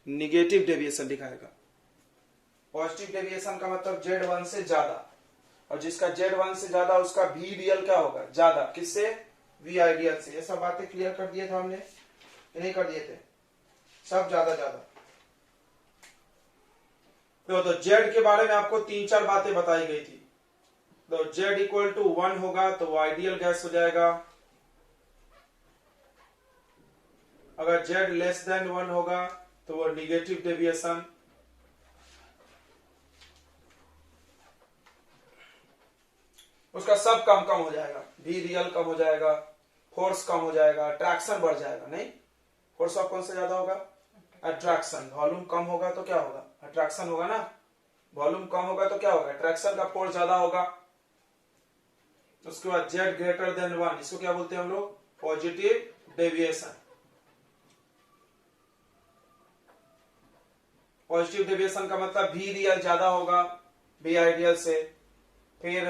Negative deviation दिखाएगा। Positive deviation का मतलब Z1 से ज्यादा, और जिसका Z1 से ज्यादा उसका V रियल क्या होगा, ज्यादा। किससे? V आइडियल से। ये सब बातें क्लियर कर दिए थे हमने, नहीं कर दिए थे? सब ज्यादा ज्यादा। तो Z के बारे में आपको 3-4 बातें बताई गई थी। तो Z इक्वल टू 1 होगा तो वो आइडियल गैस हो जाएगा। अगर Z लेस देन 1 होगा तो वो निगेटिव डेविएशन। उसका सब कम कम हो जाएगा, भी रियल कम हो जाएगा, फोर्स कम हो जाएगा, अट्रैक्शन बढ़ जाएगा। नहीं, फोर्स ऑफ कौन सा ज्यादा होगा? अट्रैक्शन। वॉल्यूम कम होगा तो क्या होगा? अट्रैक्शन होगा ना। वॉल्यूम कम होगा तो क्या होगा? अट्रैक्शन का फोर्स ज्यादा होगा। उसके बाद Z ग्रेटर देन 1, इसको क्या बोलते हैं हम लोग? Positive deviation. पॉजिटिव डेविएशन का मतलब भी रियल ज्यादा होगा भी आइडियल से। फिर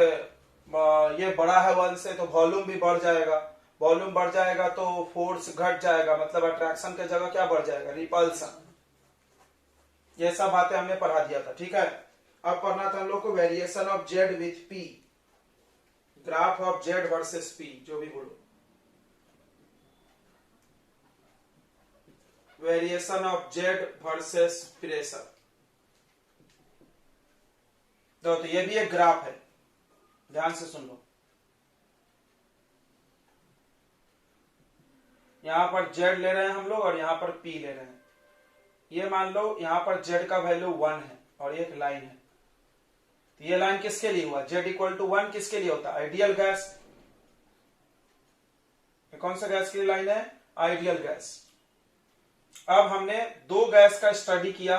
ये बड़ा है 1 से तो वॉल्यूम भी बढ़ जाएगा। वॉल्यूम बढ़ जाएगा तो फोर्स घट जाएगा, मतलब अट्रैक्शन की जगह क्या बढ़ जाएगा? रिपल्सन। ये सब बातें हमने पढ़ा दिया था, ठीक है। अब पढ़ना था हम लोग को variation of Z with P, graph of Z versus P, जो भी बोलो। Variation of Z versus pressure. तो ये भी एक ग्राफ है, ध्यान से सुन लो। यहां पर Z ले रहे हैं हम लोग और यहां पर P ले रहे हैं। ये मान लो यहां पर Z का वैल्यू 1 है और एक लाइन है। तो ये लाइन किसके लिए हुआ? Z इक्वल टू 1 किसके लिए होता है? Ideal gas. कौन सा गैस के लिए लाइन है? Ideal gas. अब हमने दो गैस का स्टडी किया,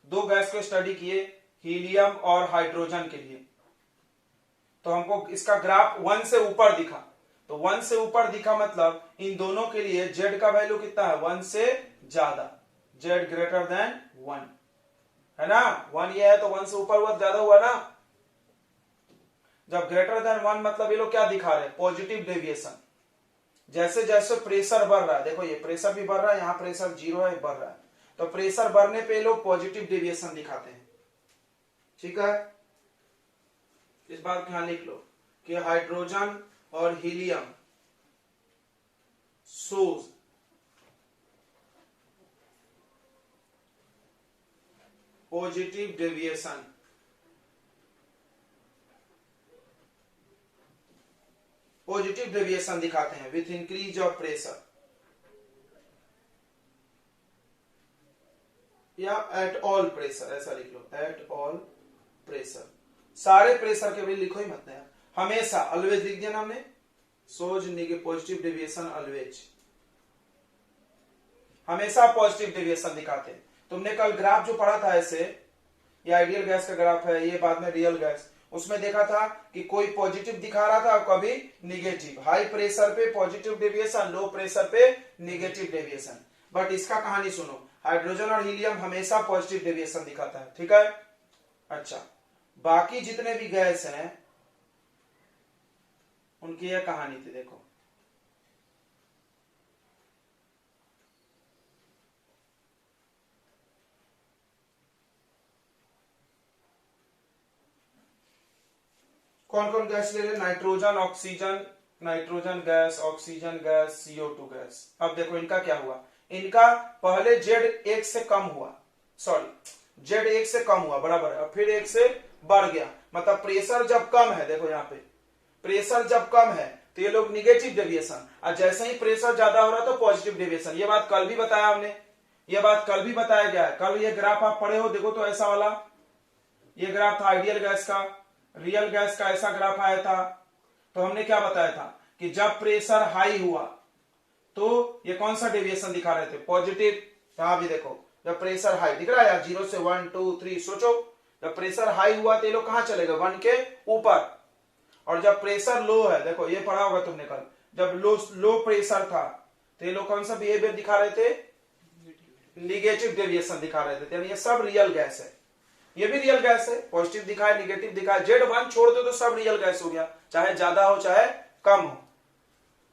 दो गैस को स्टडी किए, हीलियम और हाइड्रोजन के लिए। तो हमको इसका ग्राफ 1 से ऊपर दिखा। तो 1 से ऊपर दिखा मतलब इन दोनों के लिए Z का वैल्यू कितना है? 1 से ज्यादा। Z ग्रेटर देन 1 है ना। 1 ये है तो 1 से ऊपर हुआ, ज्यादा हुआ ना। जब ग्रेटर देन 1 मतलब ये लोग क्या दिखा रहे हैं? Positive deviation. जैसे जैसे प्रेशर बढ़ रहा है, देखो ये प्रेशर भी बढ़ रहा है, यहां प्रेशर 0 है, बढ़ रहा है, तो प्रेशर बढ़ने पे लोग पॉजिटिव डेविएशन दिखाते हैं, ठीक है। इस बात को यहां लिख लो कि हाइड्रोजन और helium shows positive deviation. Positive deviation दिखाते हैं विथ इंक्रीज ऑफ प्रेशर, या एट ऑल प्रेशर, ऐसा लिख लो, एट ऑल प्रेशर। सारे प्रेशर के भी लिखो ही मत यार, हमेशा ऑलवेज लिख दिया ना हमने। सोज पॉजिटिव डेविएशन ऑलवेज, हमेशा पॉजिटिव डेविएशन दिखाते हैं। तुमने कल ग्राफ जो पढ़ा था ऐसे, ये आइडियल गैस का ग्राफ है, ये बाद में रियल गैस, उसमें देखा था कि कोई पॉजिटिव दिखा रहा था, कभी निगेटिव। हाई प्रेशर पे पॉजिटिव डेविएशन, लो प्रेशर पे निगेटिव डेविएशन। बट इसका कहानी सुनो, हाइड्रोजन और हीलियम हमेशा पॉजिटिव डेविएशन दिखाता है, ठीक है। अच्छा, बाकी जितने भी गैस हैं उनकी यह कहानी थी, देखो। कौन कौन गैस ले रहे? Nitrogen, oxygen, nitrogen gas, oxygen gas, CO2 gas. अब देखो इनका क्या हुआ, इनका पहले Z 1 से कम हुआ, सॉरी Z 1 से कम हुआ, बराबर है, और फिर 1 से बढ़ गया। मतलब प्रेशर जब कम है, देखो यहाँ पे प्रेशर जब कम है तो ये लोग निगेटिव डेविएशन, और जैसे ही प्रेशर ज्यादा हो रहा है तो पॉजिटिव डेविएशन। ये बात कल भी बताया हमने, ये बात कल भी बताया गया है। कल ये ग्राफ आप पढ़े हो, देखो तो ऐसा वाला ये ग्राफ था आइडियल गैस का, रियल गैस का ऐसा ग्राफ आया था। तो हमने क्या बताया था कि जब प्रेशर हाई हुआ तो ये कौन सा डेविएशन दिखा रहे थे? पॉजिटिव। यहां भी देखो, जब प्रेशर हाई दिख रहा है यार, 0 से 1 2 3, सोचो जब प्रेशर हाई हुआ तो ये लोग कहां चले गए? 1 के ऊपर। और जब प्रेशर लो है, देखो ये पढ़ा होगा तुमने कल, जब लो प्रेशर था तो ये लोग कौन सा बिहेवियर दिखा रहे थे? निगेटिव डेविएशन दिखा रहे थे। यानी ये सब रियल गैस है, ये भी रियल गैस है, पॉजिटिव दिखाए, निगेटिव दिखाए। Z1 छोड़ दो तो सब रियल गैस हो गया, चाहे ज्यादा हो चाहे कम हो,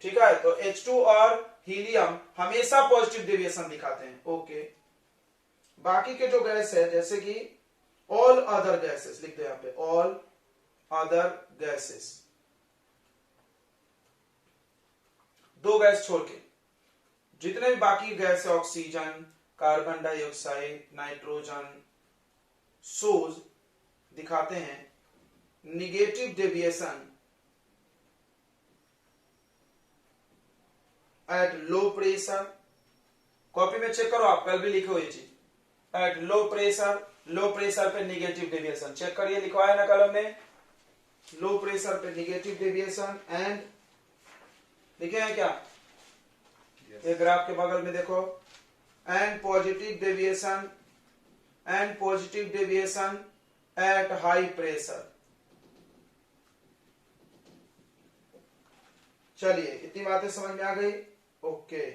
ठीक है। तो H2 और हीलियम हमेशा पॉजिटिव डेविएशन दिखाते हैं, ओके। बाकी के जो गैस है जैसे कि ऑल अदर गैसेस लिख दो यहां पे, ऑल अदर गैसेस, दो गैस छोड़ के जितने भी बाकी गैस है, ऑक्सीजन, कार्बन डाइऑक्साइड, नाइट्रोजन, सोज दिखाते हैं negative deviation at low pressure. Copy में चेक करो, आप कल भी लिखे हुए चीज, एट लो प्रेशर पे निगेटिव डेविएशन चेक करिए, लिखवाया ना कलम ने, लो प्रेशर पे निगेटिव डेविएशन एंड लिखे हैं क्या, ये ग्राफ के बगल में देखो, and positive deviation at high pressure. चलिए इतनी बातें समझ में आ गई, ओके।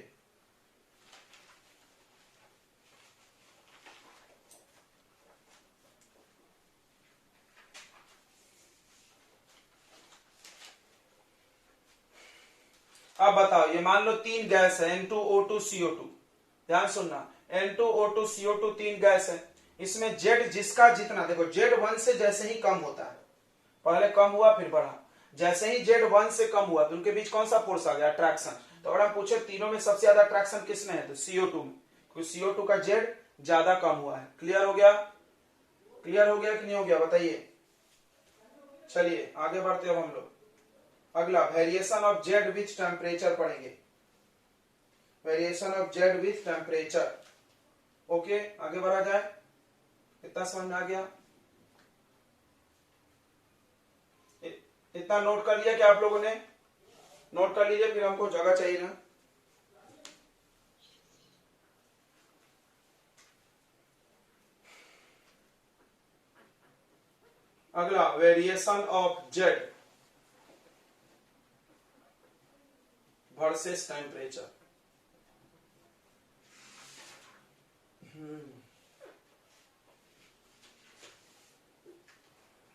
अब बताओ, ये मान लो तीन गैस है N2O2 CO2, ध्यान सुनना, N2O2 CO2 तीन गैस है, इसमें जेड जिसका जितना, देखो Z1 से जैसे ही कम होता है, पहले कम हुआ फिर बढ़ा, जैसे ही Z1 से कम हुआ तो उनके बीच कौन सा फोर्स आ गया, अट्रैक्शन। तो अगर हम पूछे तीनों में सबसे ज्यादा अट्रैक्शन किसमें है, तो CO2 में, क्योंकि CO2 का Z ज्यादा कम हुआ है। क्लियर हो गया, क्लियर हो गया कि नहीं हो गया बताइए। चलिए आगे बढ़ते अब हम लोग, अगला variation of Z with temperature पढ़ेंगे, variation of Z with temperature. Okay आगे बढ़ा जाए, इतना समझ में आ गया, इतना नोट कर लिया क्या आप लोगों ने, नोट कर लीजिए, फिर हमको जगह चाहिए ना। अगला variation of Z versus temperature.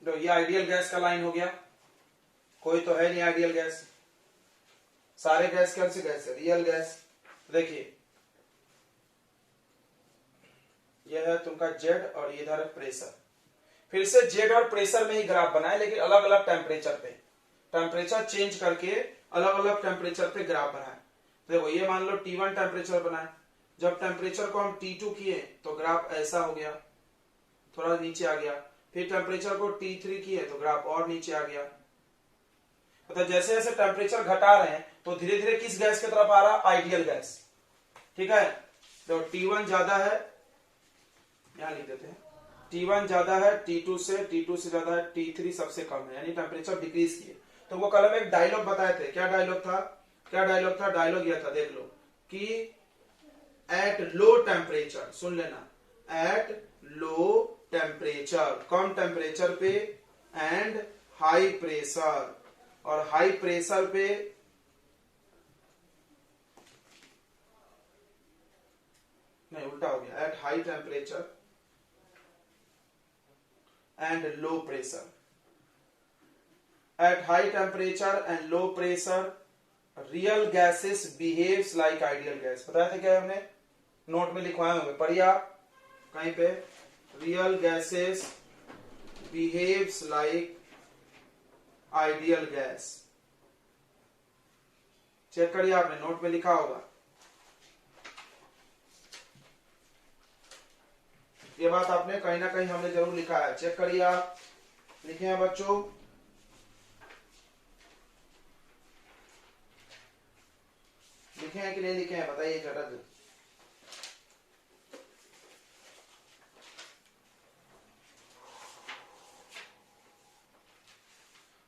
तो ये आइडियल गैस का लाइन हो गया, कोई तो है नहीं आइडियल गैस, सारे गैस कौन सी गैस है, रियल गैस। देखिए यह है तुमका जेड और इधर है प्रेशर, फिर से जेड और प्रेशर में ही ग्राफ बनाए, लेकिन अलग अलग टेम्परेचर पे, टेम्परेचर चेंज करके अलग अलग टेम्परेचर पे ग्राफ बनाए। देखो ये मान लो T1 टेम्परेचर बनाए, जब टेम्परेचर को हम T2 किए तो ग्राफ ऐसा हो गया, थोड़ा नीचे आ गया, फिर टेम्परेचर को T3 किए तो ग्राफ और नीचे आ गया। मतलब जैसे जैसे टेम्परेचर घटा रहे हैं तो धीरे धीरे किस गैस की तरफ आ रहा, आइडियल गैस। ठीक है, तो T1 ज्यादा है, यहां लिख देते हैं, T1 ज्यादा है T2 से ज्यादा है T3 सबसे कम है, यानी टेम्परेचर डिक्रीज किए। तो वो कल में एक डायलॉग बताए थे, क्या डायलॉग था, डायलॉग यह था, देख लो कि एट लो टेम्परेचर, सुन लेना, at low temperature, come temperature पे, एंड हाई प्रेशर, और हाई प्रेशर पे नहीं, उल्टा हो गया, at high temperature and low pressure, at high temperature and low pressure real gases behaves like ideal gas. बताया था क्या हमने, नोट में लिखवाए होंगे, पढ़िए आप कहीं पे, real gases behaves like ideal gas, check करिए आपने नोट में लिखा होगा, ये बात आपने कहीं ना कहीं हमने जरूर लिखा है, चेक करिए आप, लिखे हैं बच्चों, लिखे हैं कि नहीं लिखे हैं बताइए जरा।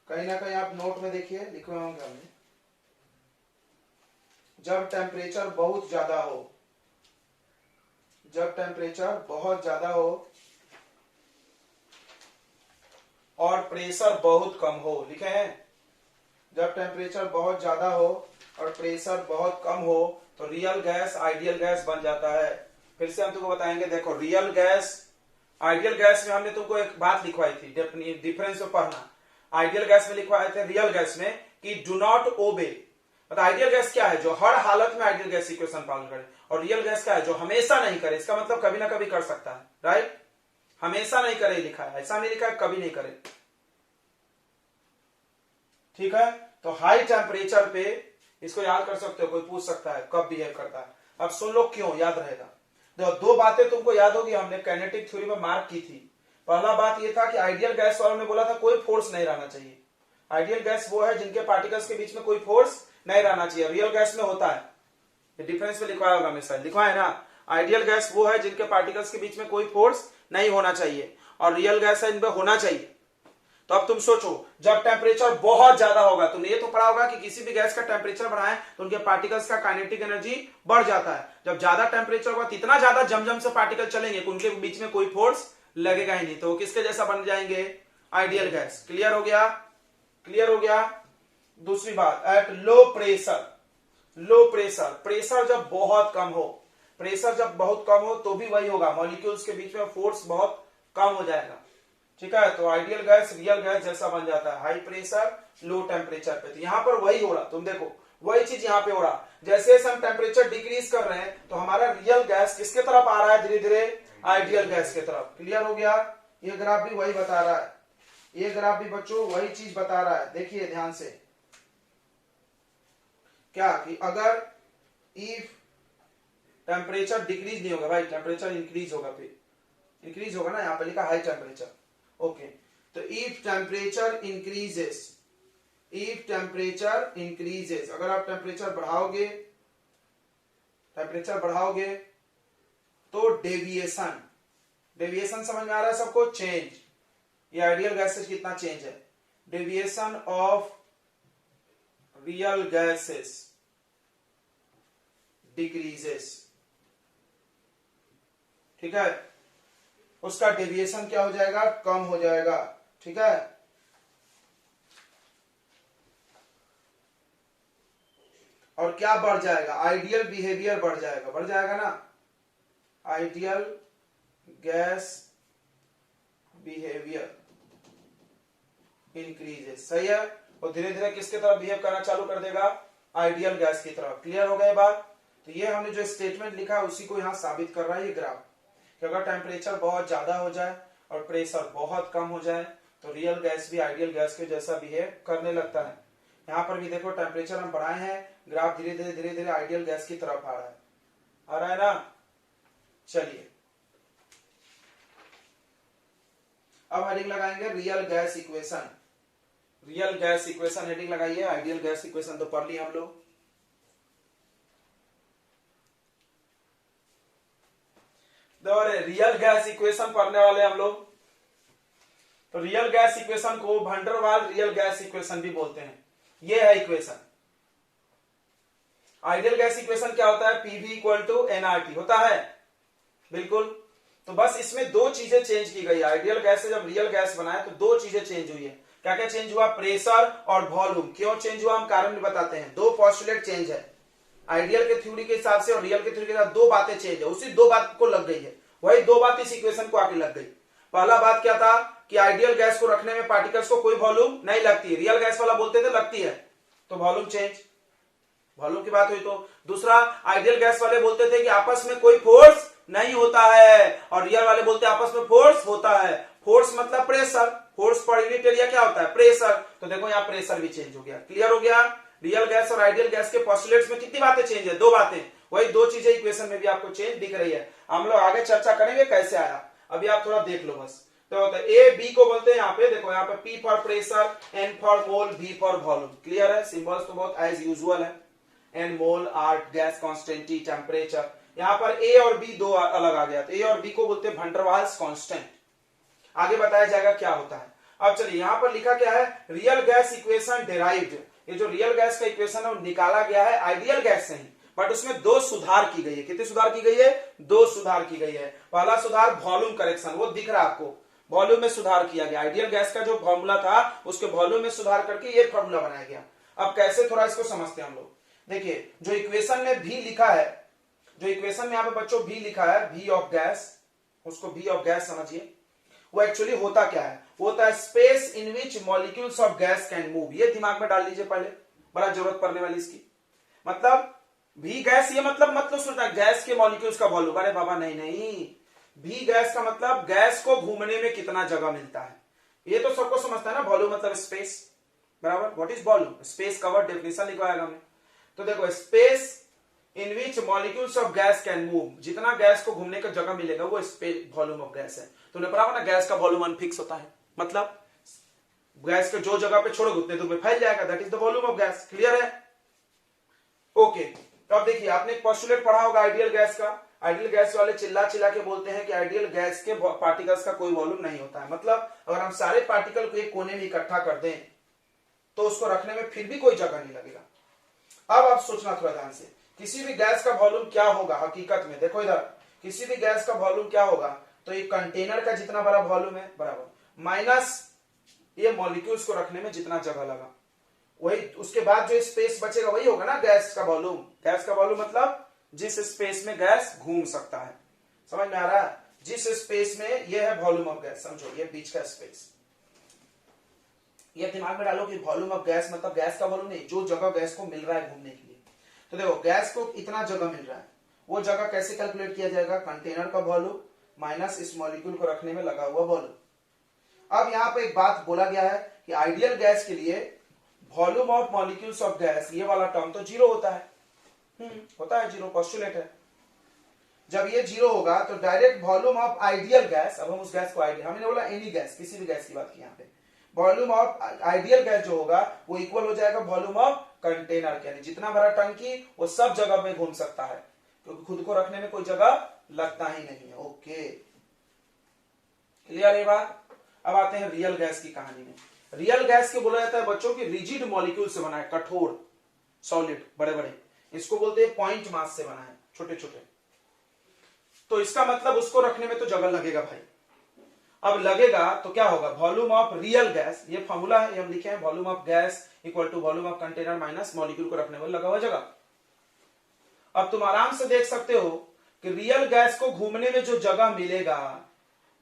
कहीं ना कहीं आप नोट में देखिए लिखे होंगे हमने, जब टेम्परेचर बहुत ज्यादा हो, जब टेम्परेचर बहुत ज्यादा हो और प्रेशर बहुत कम हो, लिखे हैं, जब टेम्परेचर बहुत ज्यादा हो और प्रेशर बहुत कम हो तो रियल गैस आइडियल गैस बन जाता है। फिर से हम तुमको बताएंगे, देखो रियल गैस, आइडियल गैस में हमने तुमको एक बात लिखवाई थी, डिफरेंस में पढ़ना, आइडियल गैस में लिखवाए थे रियल गैस में कि डू नॉट ओबे, मतलब आइडियल गैस क्या है? जो हर हालत में आइडियल गैस इक्वेशन पालन करे। और रियल गैस क्या है? जो हमेशा नहीं करे। इसका मतलब कभी ना कभी कर सकता है, राइट? हमेशा नहीं करे लिखा है, ऐसा नहीं लिखा है कभी नहीं करे, ठीक है? तो हाई टेम्परेचर पे इसको याद कर सकते हो, कोई पूछ सकता है कब बिहेव करता है। अब सुन लो क्यों, याद रहेगा। देखो दो बातें तुमको याद होगी, हमने काइनेटिक थ्योरी में मार्क की थी। पहला बात यह था कि आइडियल गैस वालों ने बोला था कोई फोर्स नहीं रहना चाहिए। आइडियल गैस वो है जिनके पार्टिकल्स के बीच में कोई फोर्स नहीं रहना चाहिए। रियल गैस में होता है, ये डिफरेंस में लिखवाया होगा हमेशा, लिखवा है ना। आइडियल गैस वो है जिनके पार्टिकल्स के बीच में कोई फोर्स नहीं होना चाहिए, और रियल गैस है इनमें होना चाहिए। तो अब तुम सोचो, जब टेम्परेचर बहुत ज्यादा होगा, तुमने ये तो पढ़ा होगा कि किसी भी गैस का टेम्परेचर बढ़ाएं तो उनके पार्टिकल्स का काइनेटिक एनर्जी बढ़ जाता है। जब ज्यादा टेम्परेचर होगा तो इतना ज्यादा जमजम से पार्टिकल चलेंगे कि उनके बीच में कोई फोर्स लगेगा ही नहीं, तो वो किसके जैसा बन जाएंगे? Ideal gas. क्लियर हो गया? क्लियर हो गया। दूसरी बात, at low pressure, low pressure, pressure जब बहुत कम हो, प्रेशर जब बहुत कम हो तो भी वही होगा, मॉलिक्यूल्स के बीच में फोर्स बहुत कम हो जाएगा, ठीक है? तो आइडियल गैस रियल गैस जैसा बन जाता है, हाई प्रेशर लो टेम्परेचर पे। तो यहां पर वही हो रहा, तुम देखो वही चीज यहां पे हो रहा। जैसे हम टेम्परेचर डिक्रीज कर रहे हैं तो हमारा रियल गैस किसके तरफ आ रहा है? धीरे धीरे आइडियल गैस के तरफ। क्लियर हो गया? ये ग्राफ भी वही बता रहा है, ये ग्राफ भी बच्चों वही चीज बता रहा है। देखिए ध्यान से, क्या कि अगर इफ टेम्परेचर डिक्रीज नहीं होगा भाई, टेम्परेचर इंक्रीज होगा, फिर इंक्रीज होगा ना, यहां पर लिखा हाई टेम्परेचर, ओके। तो if temperature increases, if temperature increases, अगर आप टेम्परेचर बढ़ाओगे, टेम्परेचर बढ़ाओगे तो डेविएशन, डेविएशन समझ में आ रहा है सबको? चेंज, ये आइडियल गैस से कितना चेंज है? Deviation of real gases decreases, ठीक है? उसका डेविएशन क्या हो जाएगा? कम हो जाएगा, ठीक है? और क्या बढ़ जाएगा? आइडियल बिहेवियर बढ़ जाएगा, बढ़ जाएगा ना, आइडियल गैस बिहेवियर इंक्रीजेस, सही है? और धीरे धीरे किसके तरफ बिहेव करना चालू कर देगा? आइडियल गैस की तरफ। क्लियर हो गई बात? तो ये हमने जो स्टेटमेंट लिखा है उसी को यहां साबित कर रहा है ये ग्राफ, कि अगर टेम्परेचर बहुत ज्यादा हो जाए और प्रेशर बहुत कम हो जाए तो रियल गैस भी आइडियल गैस के जैसा बिहेव करने लगता है। यहां पर भी देखो टेम्परेचर हम बढ़ाए हैं, ग्राफ धीरे धीरे आइडियल गैस की तरफ आ रहा है ना। चलिए अब हेडिंग लगाएंगे real gas equation, real gas equation heading लगाइए। आइडियल गैस इक्वेशन तो पढ़ ली हम लोग। रियल गैस इक्वेशन पढ़ने वाले हम लोग, तो रियल गैस इक्वेशन को वैन डर वाल रियल गैस इक्वेशन भी बोलते हैं। ये है इक्वेशन। आइडियल गैस इक्वेशन क्या होता है? पीवी इक्वल टू एनआरटी होता है, बिल्कुल। तो बस इसमें दो चीजें चेंज की गई। आइडियल गैस से जब रियल गैस बनाए तो दो चीजें चेंज हुई है। क्या क्या चेंज हुआ? प्रेशर और वॉल्यूम। क्यों चेंज हुआ हम कारण भी बताते हैं। दो पॉस्टुलेट चेंज है, आइडियल के थ्योरी के हिसाब से और रियल के थ्योरी के साथ दो बातें चेंज है, उसी दो बात को लग गई है, वही दो बात इस इक्वेशन को आके लग गई। पहला बात क्या था कि आइडियल गैस को रखने में पार्टिकल्स को कोई वॉल्यूम नहीं लगती है, रियल गैस वाला बोलते थे लगती है, तो वॉल्यूम चेंज, वॉल्यूम की बात हुई। तो दूसरा, आइडियल गैस वाले बोलते थे कि आपस में कोई फोर्स नहीं होता है, और रियल वाले बोलते हैं आपस में फोर्स होता है। फोर्स मतलब pressure, force per unit area क्या होता है? प्रेशर। तो देखो यहाँ प्रेशर भी चेंज हो गया। क्लियर हो गया? रियल गैस और आइडियल गैस के पोस्टुलेट्स में कितनी बातें चेंज है? दो बातें। वही दो चीजें इक्वेशन में भी आपको चेंज दिख रही है। हम लोग आगे चर्चा करेंगे कैसे आया, अभी आप थोड़ा देख लो बस। तो ए बी को बोलते हैं यहाँ पे, देखो यहाँ पे P for pressure, N for mole, V for volume. Clear है? सिंबल्स तो बहुत एज यूजुअल है, N मोल, R गैस कांस्टेंटी, टेम्परेचर। यहाँ पर A और B दो अलग आ गया, तो A और B को बोलते हैं वैन डर वाल्स कांस्टेंट। आगे बताया जाएगा क्या होता है। अब चलिए यहाँ पर लिखा क्या है? Real gas equation derived. ये जो रियल गैस का इक्वेशन है वो निकाला गया है आइडियल गैस से ही, बट उसमें दो सुधार की गई है। कितने सुधार की गई है? दो सुधार की गई है। पहला सुधार वॉल्यूम करेक्शन, वो दिख रहा है आपको, वॉल्यूम में सुधार किया गया। आइडियल गैस का जो फॉर्मूला था उसके वॉल्यूम में सुधार करके ये फॉर्मूला बनाया गया। अब कैसे, थोड़ा इसको समझते हैं हम लोग। देखिए जो इक्वेशन में भी लिखा है, जो इक्वेशन में यहाँ पे बच्चों भी लिखा है, वी ऑफ गैस, उसको वी ऑफ गैस समझिए। वो एक्चुअली होता क्या है? वो होता है space in which molecules of gas can move. ये दिमाग में डाल लीजिए पहले, बड़ा जरूरत पड़ने वाली इसकी। मतलब भी गैस, ये मतलब सोचना गैस के मॉलिक्यूल्स का वॉल्यूम। अरे बाबा नहीं नहीं, भी गैस का मतलब गैस को घूमने में कितना जगह मिलता है, ये तो सबको समझता है ना। वॉल्यूम मतलब स्पेस, बराबर। What is volume? Space cover, definition लिखवाएगा हमने। तो देखो, space in which molecules of gas can move, जितना गैस को घूमने का जगह मिलेगा वो स्पेस वॉल्यूम ऑफ गैस है। तुमने पढ़ा ना, गैस का वॉल्यूम अनफिक्स होता है, मतलब गैस के जो जगह पे छोड़ोगे उतने दूर में फैल जाएगा, that is the volume of gas. Clear है? ओके, तो अब देखिए, आपने एक पोस्टुलेट पढ़ा होगा आइडियल गैस का। आइडियल गैस वाले चिल्ला चिल्ला के बोलते हैं कि आइडियल गैस के पार्टिकल्स का कोई वॉल्यूम नहीं होता है, मतलब अगर हम सारे पार्टिकल को एक कोने में इकट्ठा कर दें तो उसको रखने में फिर भी कोई जगह नहीं लगेगा। अब आप सोचना थोड़ा ध्यान से, किसी भी गैस का वॉल्यूम क्या होगा हकीकत में। देखो इधर, किसी भी गैस का वॉल्यूम क्या होगा, तो ये कंटेनर का जितना बड़ा वॉल्यूम है बराबर माइनस ये मॉलिक्यूल्स को रखने में जितना जगह लगा, वही उसके बाद जो स्पेस बचेगा वही होगा ना गैस का वॉल्यूम। गैस का वॉल्यूम मतलब जिस स्पेस में गैस घूम सकता है, समझ में आ रहा है? जिस स्पेस में ये है वॉल्यूम ऑफ गैस, समझो ये बीच का स्पेस। ये दिमाग में डालो कि वॉल्यूम ऑफ गैस मतलब गैस का वॉल्यूम नहीं, जो जगह गैस को मिल रहा है घूमने के लिए। तो देखो, गैस को इतना जगह मिल रहा है, वो जगह कैसे कैलकुलेट किया जाएगा? कंटेनर का वॉल्यूम माइनस इस मॉलिक्यूल को रखने में लगा हुआ वॉल्यूम। अब यहां पे एक बात बोला गया है कि आइडियल गैस के लिए volume of molecules of gas, ये वाला टर्म तो जीरो होता है। होता है जीरो, पोस्टुलेट है। जब ये जीरो होगा तो direct volume of ideal gas, अब हम उस गैस को आइडियल, हमने बोला एनी गैस, किसी भी गैस की बात की यहाँ पे, वॉल्यूम ऑफ आइडियल गैस जो होगा वो इक्वल हो जाएगा वॉल्यूम ऑफ कंटेनर के, यानी जितना बड़ा टंकी वो सब जगह में घूम सकता है, क्योंकि खुद को रखने में कोई जगह लगता ही नहीं है। ओके, क्लियर है बात? अब आते हैं रियल गैस की कहानी में। रियल गैस के बोला जाता है बच्चों की रिजिड मॉलिक्यूल से बना है, कठोर सॉलिड बड़े बड़े, इसको बोलते हैं पॉइंट मास से बना है, छोटे छोटे। तो इसका मतलब उसको रखने में तो जगह लगेगा भाई। अब लगेगा तो क्या होगा? वॉल्यूम ऑफ रियल गैस, ये फॉर्मूला है, ये हम लिखे हैं, volume of gas equal to volume of container minus molecule को रखने में लगा हुआ जगह। अब तुम आराम से देख सकते हो कि रियल गैस को घूमने में जो जगह मिलेगा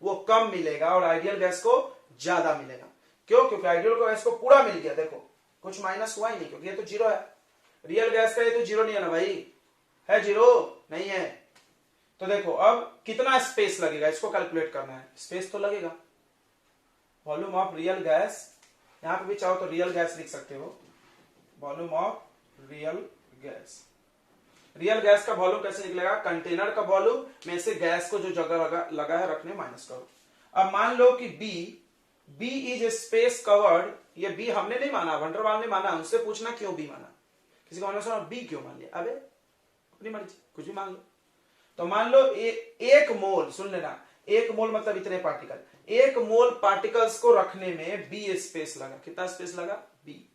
वो कम मिलेगा और आइडियल गैस को ज्यादा मिलेगा। क्यों? क्योंकि आइडियल गैस को पूरा मिल गया, देखो कुछ माइनस हुआ ही नहीं, क्योंकि ये तो जीरो है। रियल गैस का ये तो जीरो नहीं है ना भाई, है जीरो? नहीं है। तो देखो अब कितना स्पेस लगेगा, इसको कैलकुलेट करना है, स्पेस तो लगेगा। वॉल्यूम ऑफ रियल गैस, यहां पे भी चाहो तो रियल गैस लिख सकते हो, volume of real gas. Real gas का वॉल्यूम कैसे निकलेगा? कंटेनर का वॉल्यूम में से गैस को जो जगह लगा है रखने माइनस करो। अब मान लो कि बी इज स्पेस कवर्ड, ये बी हमने नहीं माना, वंडरवाल ने माना, उनसे पूछना क्यों बी माना। किसी को माना बी क्यों मान लिया? अबे अपनी मर्जी, कुछ भी मान लो। तो मान लो एक मोल, सुन लेना, एक मोल मतलब इतने पार्टिकल, एक मोल पार्टिकल्स को रखने में बी स्पेस लगा। कितना स्पेस लगा? बी।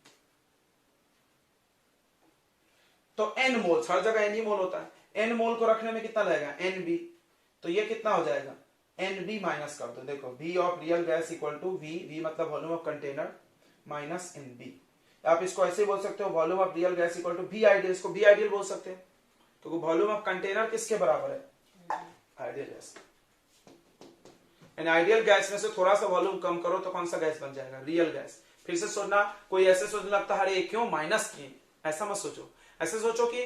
तो एन मोल्स, हर जगह एन ही मोल होता है, एन मोल को रखने में कितना लगेगा? N B. तो ये कितना हो जाएगा? एन बी माइनस कर दो। देखो, B of real gas equal to V मतलब volume of container minus N B. आप इसको ऐसे बोल सकते हो, volume of real gas equal to B ideal, इसको बी आइडियल बोल सकते हैं। तो वॉल्यूम ऑफ कंटेनर किसके बराबर है? Ideal gas. आइडियल गैस में से थोड़ा सा वॉल्यूम कम करो तो कौन सा गैस बन जाएगा? Real gas. फिर से सोचना, कोई ऐसे सोचने लगता है अरे क्यों माइनस किए, ऐसा मत सोचो। ऐसे सोचो कि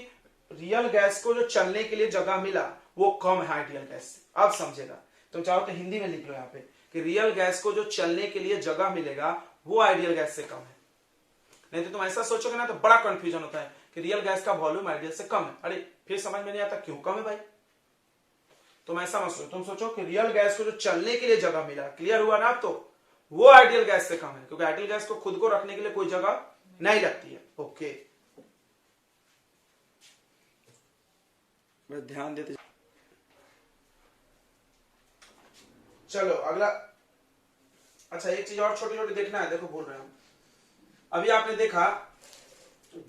रियल गैस को जो चलने के लिए जगह मिला वो कम है आइडियल गैस से। अब समझेगा तो चाहो तो हिंदी में लिख लो यहाँ पे कि रियल गैस को जो चलने के लिए जगह मिलेगा वो आइडियल गैस से कम है। नहीं तो तुम ऐसा सोचोगे ना तो बड़ा कंफ्यूजन होता है कि रियल गैस का वॉल्यूम आइडियल से कम है। अरे फिर समझ में नहीं आता क्यों कम है भाई। तुम ऐसा मत सोचो, तुम सोचो कि रियल गैस को जो चलने के लिए जगह मिला, क्लियर हुआ ना? तो वो आइडियल गैस से कम है, क्योंकि आइडियल गैस को खुद को रखने के लिए कोई जगह नहीं लगती है। ओके, ध्यान देते। चलो अगला। अच्छा, एक चीज और छोटी छोटी देखना है, देखो बोल रहे हैं अभी आपने देखा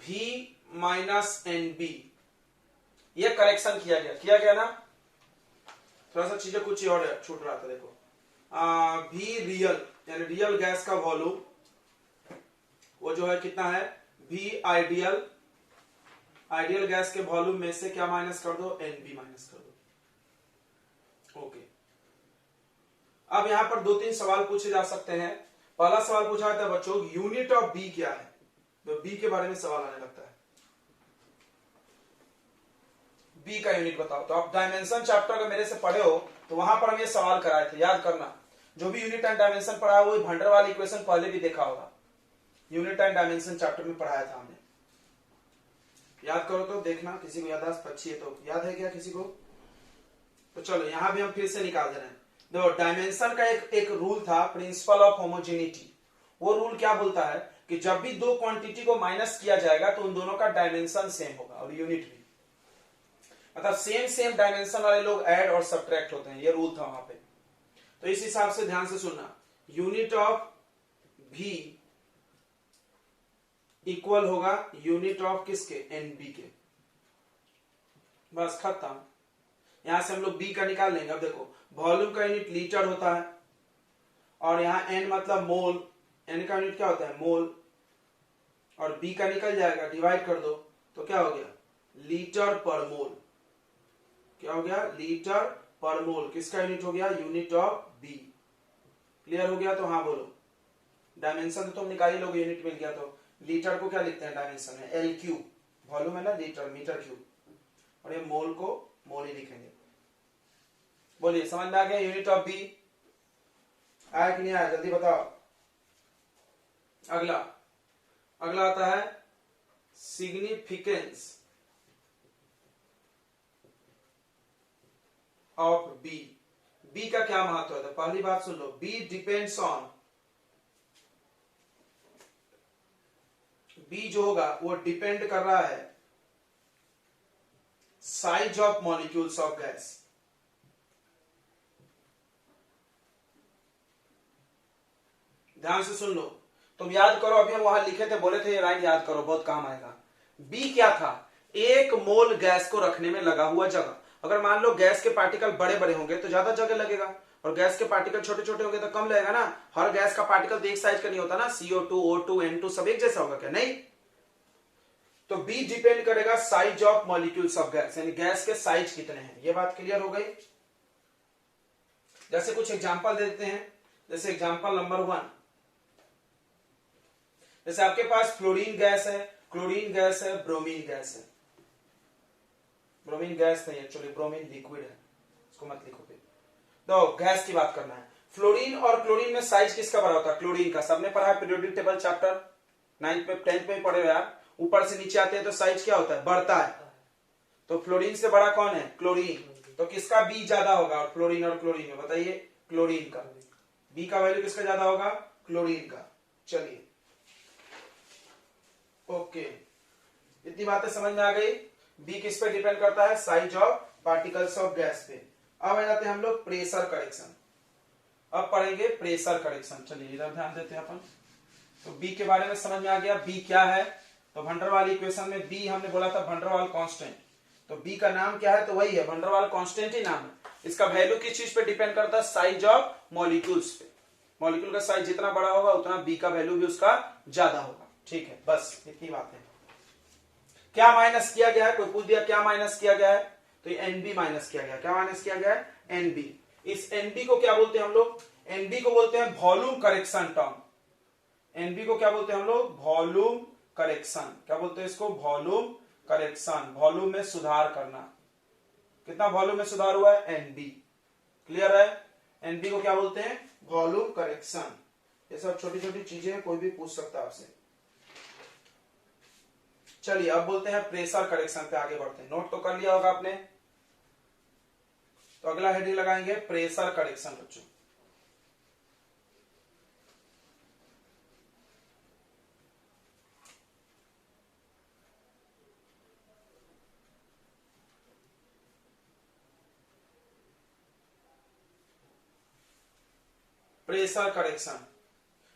V माइनस एन बी, ये करेक्शन किया गया ना, थोड़ा सा चीजें कुछ और छूट रहा था। देखो V रियल यानी रियल गैस का वॉल्यूम वो जो है कितना है? V आइडियल, आइडियल गैस के वॉल्यूम में से क्या माइनस कर दो? एन बी माइनस कर दो। ओके, अब यहां पर दो तीन सवाल पूछे जा सकते हैं। पहला सवाल पूछा जाता है बच्चों, यूनिट ऑफ बी क्या है? तो बी के बारे में सवाल आने लगता है। बी का यूनिट बताओ। तो आप डायमेंशन चैप्टर अगर मेरे से पढ़े हो तो वहां पर हम ये सवाल कराए थे, याद करना। जो भी यूनिट एंड डायमेंशन पढ़ा है वो van der Waals इक्वेशन पहले भी देखा होगा, यूनिट एंड डायमेंशन चैप्टर में पढ़ाया था हमने। याद करो तो देखना, किसी को याददाश्त अच्छी है तो याद है क्या किसी को? तो चलो यहां भी हम फिर से निकाल दे रहे हैं। देखो डायमेंशन का एक रूल था, प्रिंसिपल ऑफ होमोजेनिटी। वो रूल क्या बोलता है कि जब भी दो क्वांटिटी को माइनस किया जाएगा तो उन दोनों का डायमेंशन सेम होगा और यूनिट भी, मतलब सेम डायमेंशन वाले लोग ऐड और सब्ट्रैक्ट होते हैं, ये रूल था वहां पे। तो इस हिसाब से ध्यान से सुनना, यूनिट ऑफ भी इक्वल होगा यूनिट ऑफ किसके? एनबी के। बस खत्म। यहां से हम लोग बी का निकाल लेंगे। अब देखो वॉल्यूम का यूनिट लीटर होता है और यहां एन मतलब मोल, एन का यूनिट क्या होता है? मोल। और बी का निकल जाएगा, डिवाइड कर दो तो क्या हो गया? लीटर पर मोल। क्या हो गया? लीटर पर मोल। किसका यूनिट हो गया? Unit of B. क्लियर हो गया? तो हाँ बोलो। डायमेंशन तो तुम निकाल ही लोगे, यूनिट मिल गया तो। लीटर को क्या लिखते हैं डायमेंशन में? L cube. वॉल्यूम है ना लीटर, मीटर क्यूब, और ये मोल को मोल ही लिखेंगे। बोलिए समझ में आ गया? यूनिट ऑफ बी आया कि नहीं आया? जल्दी बताओ। अगला आता है सिग्निफिकेंस ऑफ बी। बी का क्या महत्व है? तो पहली बात सुन लो, बी डिपेंड्स ऑन, बी जो होगा वो डिपेंड कर रहा है size of molecules of gas. ध्यान से सुन लो, तुम याद करो, अभी हम वहां लिखे थे, बोले थे ये लाइन याद करो, बहुत काम आएगा। बी क्या था? एक मोल गैस को रखने में लगा हुआ जगह। अगर मान लो गैस के पार्टिकल बड़े बड़े होंगे तो ज्यादा जगह लगेगा, और गैस के पार्टिकल छोटे छोटे होंगे तो कम लगेगा ना। हर गैस का पार्टिकल तो एक साइज का नहीं होता ना, CO2, O2, N2 सब एक जैसा होगा क्या? नहीं। तो बी डिपेंड करेगा size of molecules of gas, यानी गैस के साइज कितने हैं। ये बात क्लियर हो गई? जैसे कुछ एग्जांपल दे देते हैं। जैसे एग्जांपल नंबर 1, जैसे आपके पास फ्लोरीन गैस है, क्लोरीन गैस है, ब्रोमीन गैस है। ब्रोमीन गैस नहीं, एक्चुअली ब्रोमीन लिक्विड है, इसको मत लिखो। तो गैस की बात करना है। फ्लोरीन और क्लोरीन में साइज किसका बड़ा होता है? क्लोरीन का। सबने पढ़ा है पीरियोडिक टेबल चैप्टर 9th में 10th में पढ़े हो यार। ऊपर से नीचे आते हैं तो साइज क्या होता है? बढ़ता है। तो फ्लोरीन से बड़ा कौन है? क्लोरीन। तो किसका बी ज्यादा होगा? फ्लोरीन और क्लोरीन में बताइए। क्लोरीन का। बी का वैल्यू किसका ज्यादा होगा? क्लोरीन का। चलिए ओके, इतनी बातें समझ में आ गई। बी किस पे डिपेंड करता है? Size of particles of gas पे। अब आ जाते हैं हम लोग प्रेशर करेक्शन। अब पढ़ेंगे प्रेशर करेक्शन। चलिए इधर ध्यान देते हैं अपन। तो बी के बारे में समझ में आ गया, बी क्या है। तो van der Waals इक्वेशन में बी हमने बोला था van der Waals कांस्टेंट। तो बी का नाम क्या है? तो वही है, van der Waals कांस्टेंट ही नाम है। इसका वैल्यू किस चीज पे डिपेंड करता है? साइज ऑफ मॉलिक्यूल्स पे। मॉलिक्यूल का साइज जितना बड़ा होगा उतना बी का वैल्यू भी उसका ज्यादा होगा। ठीक है, बस इतनी बात है। क्या माइनस किया गया है? कोई पूछ दिया क्या माइनस किया गया है? तो ये एनबी माइनस किया गया। क्या माइनस किया गया है? एनबी। इस एनबी को क्या बोलते हैं हम लोग? एनबी को बोलते हैं वॉल्यूम करेक्शन टर्म। एनबी को क्या बोलते हैं हम लोग? Volume correction. क्या बोलते हैं इसको? Volume correction. वॉल्यूम में सुधार करना। कितना वॉल्यूम में सुधार हुआ है? एनबी। क्लियर है? एनबी को क्या बोलते हैं? Volume correction. ये सब छोटी छोटी चीजें कोई भी पूछ सकता है आपसे। चलिए अब बोलते हैं प्रेशर करेक्शन पे आगे बढ़ते हैं। नोट तो कर लिया होगा आपने। तो अगला हेडिंग लगाएंगे प्रेशर करेक्शन बच्चों। Pressure correction.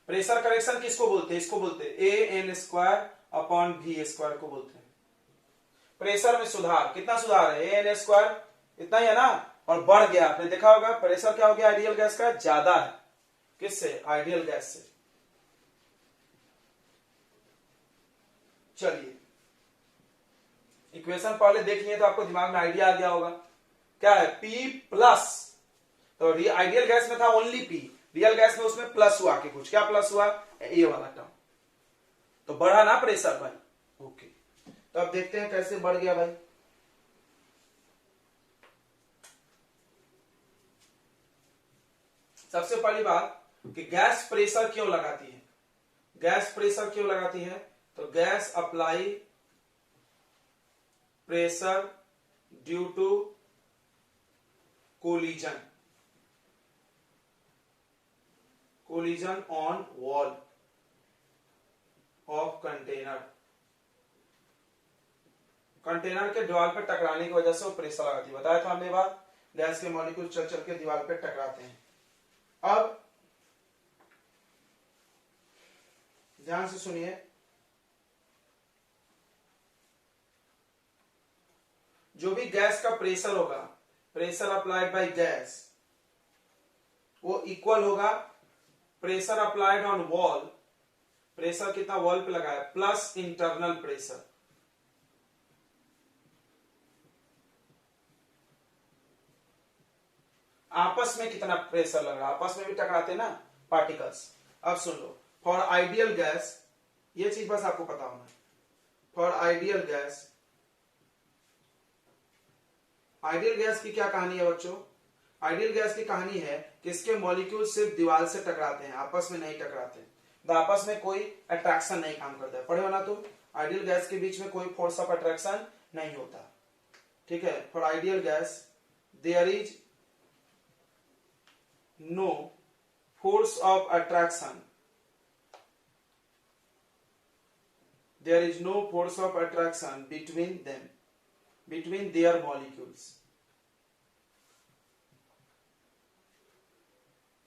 प्रेशर करेक्शन किसको बोलते हैं? इसको बोलते हैं AN² अपॉन V² को बोलते हैं। प्रेशर में सुधार। कितना सुधार है? AN² इतना ही है ना, और बढ़ गया। आपने देखा होगा प्रेशर क्या हो गया आइडियल गैस का? ज्यादा है। किससे? आइडियल गैस से। चलिए इक्वेशन पहले देख लिए तो आपको दिमाग में आइडिया आ गया होगा। क्या है? P plus. तो आइडियल गैस में था ओनली P, रियल गैस में उसमें प्लस हुआ के कुछ। क्या प्लस हुआ? ये वाला टर्म। तो बढ़ा ना प्रेशर भाई। ओके, तो अब देखते हैं कैसे बढ़ गया भाई। सबसे पहली बात कि गैस प्रेशर क्यों लगाती है, गैस प्रेशर क्यों लगाती है, तो gas apply pressure due to collision, collision on wall of container, container के दीवार पर टकराने की वजह से वो प्रेशर लगाती है। बताया था हमने बात, गैस के मॉलिक्यूल चल चल के दीवार पर टकराते हैं। अब ध्यान से सुनिए, जो भी गैस का प्रेशर होगा, प्रेशर अप्लाइड बाय गैस, वो इक्वल होगा pressure applied on wall, pressure कितना वॉल पे लगाया, प्लस इंटरनल प्रेशर। आपस में कितना प्रेशर लग रहा है, आपस में भी टकराते ना पार्टिकल्स। अब सुन लो, फॉर आइडियल गैस, ये चीज बस आपको पता होना, for ideal gas, ideal gas की क्या कहानी है बच्चों, आइडियल गैस की कहानी है कि इसके मॉलिक्यूल सिर्फ दीवार से टकराते हैं, आपस में नहीं टकराते, तो आपस में कोई अट्रैक्शन नहीं काम करता है। पढ़े हो ना तुम, आइडियल गैस के बीच में कोई फोर्स ऑफ अट्रैक्शन नहीं होता, ठीक है। For ideal gas there is no force of attraction, there is no force of attraction between them, between their molecules,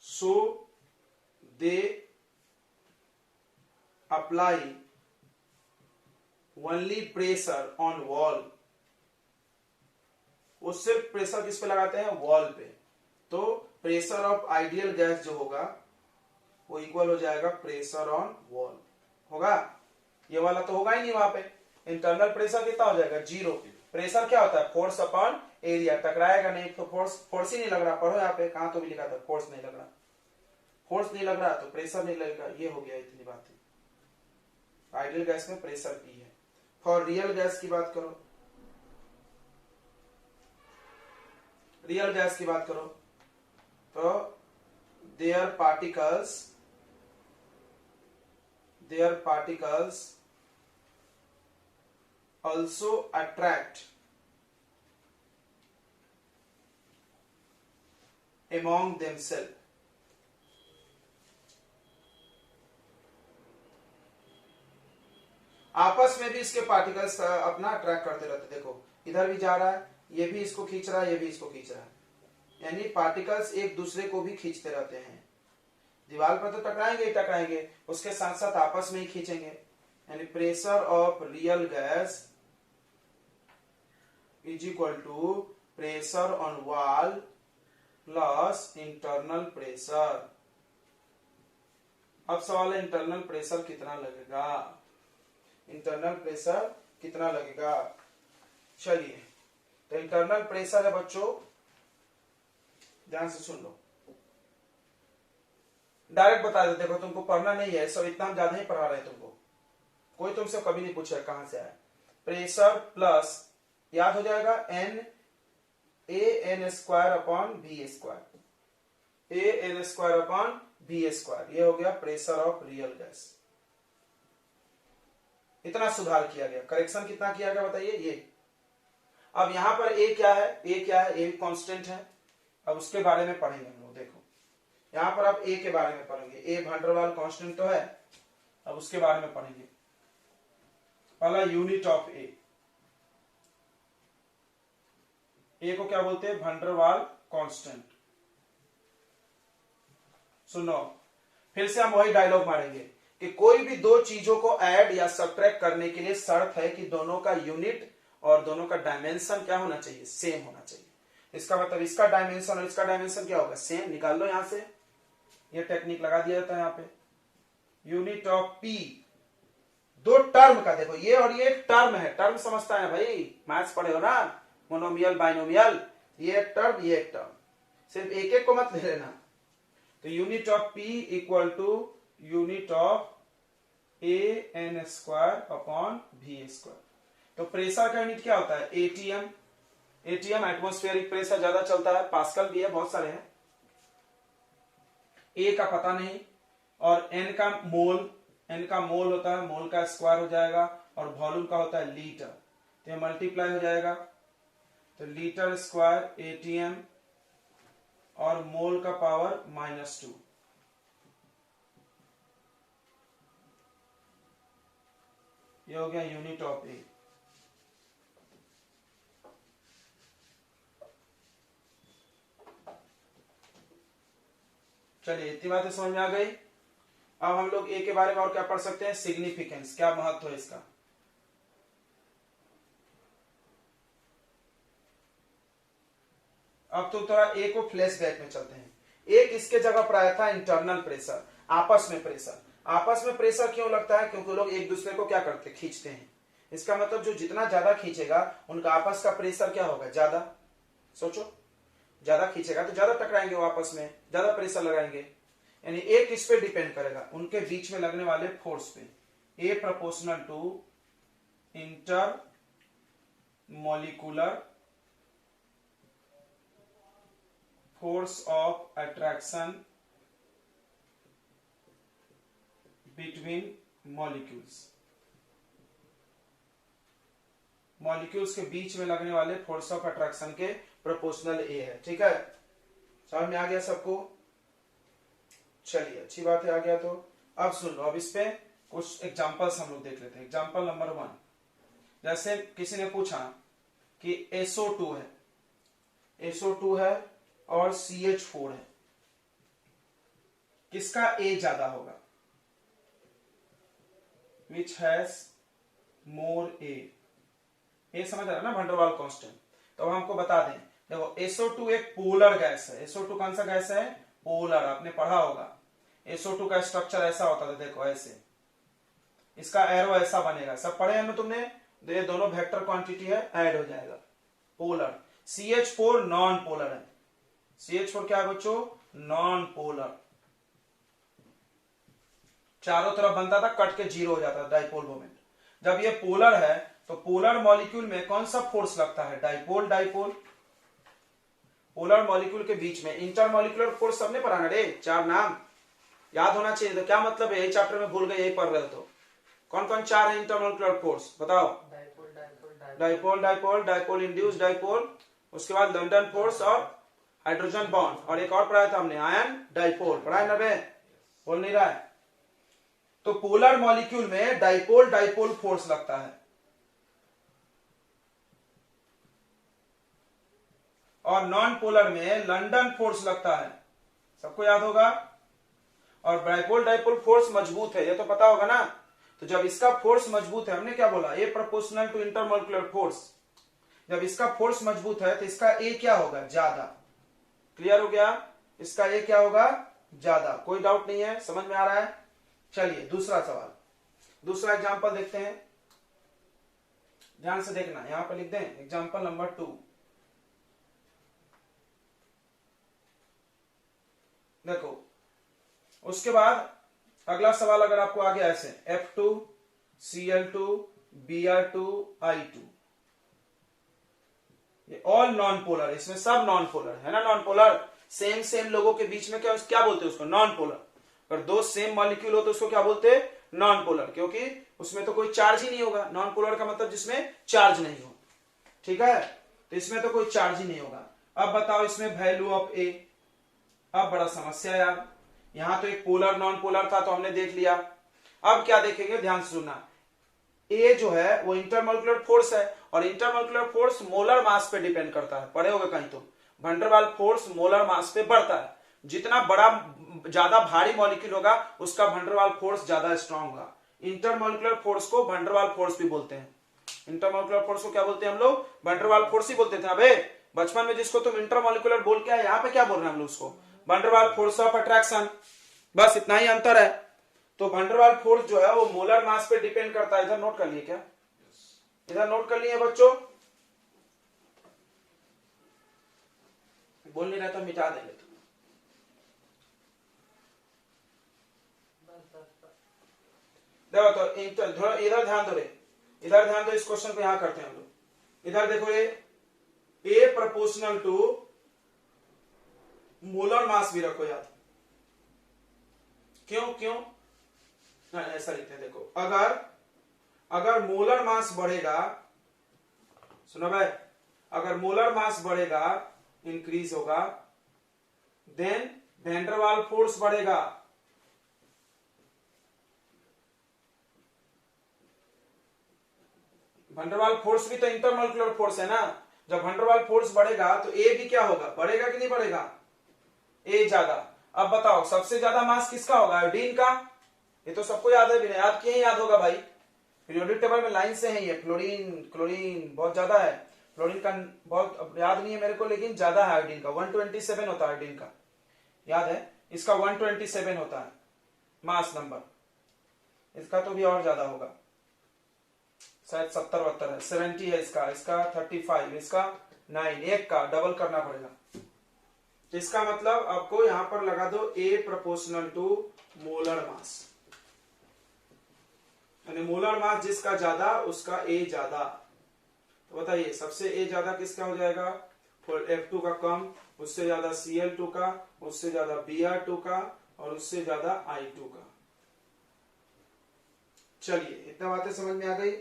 so they apply only pressure on wall, वो सिर्फ प्रेशर किस पे लगाते हैं, वॉल पे। तो प्रेशर ऑफ आइडियल गैस जो होगा वो इक्वल हो जाएगा प्रेशर ऑन वॉल, होगा, ये वाला तो होगा ही नहीं वहां पे। इंटरनल प्रेशर कितना हो जाएगा, जीरो। प्रेशर क्या होता है, फोर्स अपॉन एरिया, टकराएगा नहीं तो फोर्स ही नहीं लग रहा। पढ़ो यहाँ पे, कहां तो भी लिखा था फोर्स नहीं लग रहा, फोर्स नहीं लग रहा तो प्रेशर नहीं लगेगा, ये हो गया, इतनी बात है। आइडियल गैस में प्रेशर पी है। फॉर रियल गैस की बात करो, रियल गैस की बात करो तो there particles also attract among themselves, आपस में भी इसके पार्टिकल्स अपना अट्रैक्ट करते रहते। देखो इधर भी जा रहा है, ये भी इसको खींच रहा है, ये भी इसको खींच रहा है, यानी पार्टिकल्स एक दूसरे को भी खींचते रहते हैं। दीवार पर तो टकराएंगे ही टकराएंगे, उसके साथ साथ आपस में ही खींचेंगे। यानी pressure of real gas is equal to pressure on wall plus internal pressure. अब सवाल है इंटरनल प्रेशर कितना लगेगा, इंटरनल प्रेशर कितना लगेगा। चलिए तो इंटरनल प्रेशर है बच्चों, ध्यान से सुन लो, डायरेक्ट बता दे। देखो तुमको पढ़ना नहीं है, सब इतना हम ज्यादा ही पढ़ा रहे हैं तुमको, कोई तुमसे कभी नहीं पूछा कहां से आया। प्रेशर प्लस याद हो जाएगा N A N square upon B square, A N square upon B square, ये हो गया प्रेशर ऑफ रियल गैस। इतना सुधार किया गया, करेक्शन कितना किया गया बताइए ये। अब यहां पर ए क्या है, ए क्या है, ए कांस्टेंट है। अब उसके बारे में पढ़ेंगे हम लोग। देखो यहां पर आप ए के बारे में पढ़ेंगे, ए वैन डर वाल कांस्टेंट तो है, अब उसके बारे में पढ़ेंगे। पहला यूनिट ऑफ ए को क्या बोलते हैं, वैन डर वाल कांस्टेंट। सुनो फिर से हम वही डायलॉग मारेंगे कि कोई भी दो चीजों को ऐड या सब्ट्रैक्ट करने के लिए शर्त है कि दोनों का यूनिट और दोनों का डायमेंशन क्या होना चाहिए, सेम होना चाहिए। इसका मतलब इसका डायमेंशन और इसका डायमेंशन क्या होगा, सेम। निकाल लो यहां से, ये टेक्निक लगा दिया जाता है यहाँ पे। यूनिट ऑफ पी, दो टर्म का, देखो ये और ये एक टर्म है, टर्म समझता है भाई, मैथ्स पढ़े हो ना, मोनोमियल बाइनोमियल, ये एक टर्म ये एक टर्म, सिर्फ एक एक को मत ले लेना। तो unit of P equal to unit of A N square upon V square. तो प्रेशर का यूनिट क्या होता है, एटीएम। एटीएम एटमॉस्फेरिक प्रेशर ज्यादा चलता है, पास्कल भी है, बहुत सारे हैं। ए का पता नहीं, और एन का मोल होता है, मोल का स्क्वायर हो जाएगा, और वॉल्यूम का होता है लीटर, तो ये मल्टीप्लाई हो जाएगा, तो लीटर स्क्वायर एटीएम और मोल का पावर -2। ये हो गया यूनिट ऑफ ए। चलिए इतनी बातें समझ में आ गई। अब हम लोग ए के बारे में और क्या पढ़ सकते हैं, सिग्निफिकेंस, क्या महत्व है इसका। अब तो थोड़ा ए को फ्लैशबैक में चलते हैं। एक इसके जगह पर आया था इंटरनल प्रेशर, आपस में प्रेशर। आपस में प्रेशर क्यों लगता है, क्योंकि लोग एक दूसरे को क्या करते, खींचते हैं। इसका मतलब जो जितना ज्यादा खींचेगा उनका आपस का प्रेशर क्या होगा, ज्यादा। सोचो, ज्यादा खींचेगा तो ज्यादा टकराएंगे वो आपस में, ज्यादा प्रेशर लगाएंगे। यानी एक इस पे डिपेंड करेगा, उनके बीच में लगने वाले फोर्स पे। A proportional to intermolecular force of attraction between molecules. Molecules के बीच में लगने वाले फोर्स ऑफ अट्रैक्शन के प्रोपोर्शनल ए है। ठीक है, समझ में आ गया सबको। चलिए अच्छी बात है, आ गया तो अब सुन लो। अब इस पे कुछ एग्जांपल्स हम लोग देख लेते हैं। एग्जांपल नंबर 1, जैसे किसी ने पूछा कि SO2 है, SO2 है और CH4 है, किसका A ज्यादा होगा, विच हैज मोर ए समझ आ रहा है ना, वंडरवाल कांस्टेंट। तो हमको बता दें, देखो SO2 एक पोलर गैस है। SO2 कौन सा गैस है, पोलर। आपने पढ़ा होगा SO2 का स्ट्रक्चर ऐसा होता था, देखो ऐसे, इसका एरो ऐसा बनेगा, सब पढ़े हैं ना तुमने। ये दोनों वेक्टर क्वांटिटी है, ऐड हो जाएगा, पोलर। CH4 नॉन पोलर है। CH4 क्या है बच्चों, नॉन पोलर। चारों तरफ बनता था, कट के जीरो हो जाता था, डाइपोल मोमेंट। जब ये पोलर है तो पोलर मॉलिक्यूल में कौन सा फोर्स लगता है, डाइपोल। डाइपोल पोलर मॉलिक्यूल के बीच में इंटरमॉलिक्यूलर फोर्स सबने पढ़ा ना रे, 4 नाम याद होना चाहिए। तो क्या मतलब है, यही चैप्टर में भूल गए, यही पढ़ रहे हो तो। कौन कौन 4 है इंटरमॉलिक्यूलर फोर्स, बताओ। Dipole dipole dipole induce dipole, उसके बाद लंडन फोर्स और हाइड्रोजन बॉन्ड, और एक और पढ़ाया था हमने, आयन डाइपोल। पढ़ाया ना बे, बोल नहीं रहा है। तो पोलर मॉलिक्यूल में डाइपोल डाइपोल फोर्स लगता है, और नॉन पोलर में लंडन फोर्स लगता है, सबको याद होगा। और डाइपोल डाइपोल फोर्स मजबूत है, ये तो पता होगा ना। तो जब इसका फोर्स मजबूत है, हमने क्या बोला, ए प्रोपोर्शनल टू इंटरमॉलिक्यूलर फोर्स। जब इसका फोर्स मजबूत है तो इसका ए क्या होगा, ज्यादा। क्लियर हो गया, इसका ए क्या होगा, ज्यादा। कोई डाउट नहीं है, समझ में आ रहा है। चलिए दूसरा सवाल, दूसरा एग्जांपल देखते हैं, ध्यान से देखना। यहां पर लिख दें एग्जांपल नंबर 2। देखो उसके बाद अगला सवाल अगर आपको आ गया ऐसे, F2Cl2 Br2 I2, ये ऑल नॉन पोलर, इसमें सब नॉन पोलर है ना। नॉन पोलर सेम सेम लोगों के बीच में क्या बोलते हैं उसको, नॉन पोलर। अगर दो सेम मॉलिक्यूल हो तो उसको क्या बोलते हैं, नॉन पोलर, क्योंकि उसमें तो कोई चार्ज ही नहीं होगा। नॉन पोलर का मतलब जिसमें चार्ज नहीं हो, ठीक है। तो इसमें तो कोई चार्ज ही नहीं होगा। अब बताओ इसमें वैल्यू ऑफ ए। अब बड़ा समस्या यार, यहां तो एक पोलर नॉन पोलर था तो हमने देख लिया। अब क्या देखेंगे, ध्यान से सुनना। ए जो है वो इंटरमॉलिक्यूलर फोर्स है, और इंटरमॉलिक्यूलर फोर्स मोलर मास पे डिपेंड करता है, पढ़े होगा कहीं तो। वंडरवाल फोर्स मोलर मास पे बढ़ता है, जितना बड़ा ज्यादा भारी मॉलिक्यूल होगा उसका वंडरवाल फोर्स ज्यादा स्ट्रांग होगा। इंटरमॉलिक्यूलर फोर्स को वंडरवाल फोर्स भी बोलते हैं। इंटरमॉलिक्यूलर फोर्स को क्या बोलते हैं हम लोग, वंडरवाल फोर्स ही बोलते थे। अबे बचपन में जिसको तुम इंटरमॉलिक्यूलर बोल के आए, यहाँ पे क्या बोल रहे हैं हम लोग उसको, वंडरवाल फोर्स ऑफ अट्रैक्शन। बस इतना ही अंतर है। तो वंडरवाल फोर्स जो है वो मोलर मास पे डिपेंड करता है। इधर नोट कर लिए क्या, इधर नोट कर लिए बच्चों, बोल नहीं रहा तो मिटा देंगे। देखो तो इधर ध्यान दो रे, इधर ध्यान दो, इस क्वेश्चन को यहां करते हैं हम लोग। इधर देखो ये ए प्रोपोर्शनल टू मोलर मास भी रखो याद, क्यों क्यों ऐसा लिखते हैं, देखो अगर मोलर मास बढ़ेगा, सुनो भाई, अगर मोलर मास बढ़ेगा, इंक्रीज होगा, देन वैंडरवाल फोर्स बढ़ेगा। वैंडरवाल फोर्स भी तो इंटरमोलिकुलर फोर्स है ना। जब वैंडरवाल फोर्स बढ़ेगा तो ए भी क्या होगा, बढ़ेगा कि नहीं बढ़ेगा, ए ज्यादा। अब बताओ सबसे ज्यादा मास किसका होगा, आयोडीन का। ये तो सबको याद है, बिना याद किए ही याद होगा भाई, पीरियोडिक टेबल में लाइन से है ये। फ्लोरीन क्लोरीन बहुत ज्यादा है, फ्लोरीन का बहुत याद नहीं है मेरे को, लेकिन ज्यादा है आयोडीन का, 127 होता है आयोडीन का, याद है, इसका 127 होता है मास नंबर, इसका तो भी और ज्यादा होगा, शायद 70-72 है, 70 है इसका 35, इसका 9, एक का डबल करना पड़ेगा। तो इसका मतलब आपको यहां पर लगा दो A proportional to molar mass, यानी मोलर मास जिसका ज्यादा उसका A ज्यादा। तो बताइए सबसे A ज्यादा किसका हो जाएगा, F2 का कम, उससे ज्यादा Cl2 का, उससे ज्यादा Br2 का, और उससे ज्यादा I2 का। चलिए इतना बातें समझ में आ गई।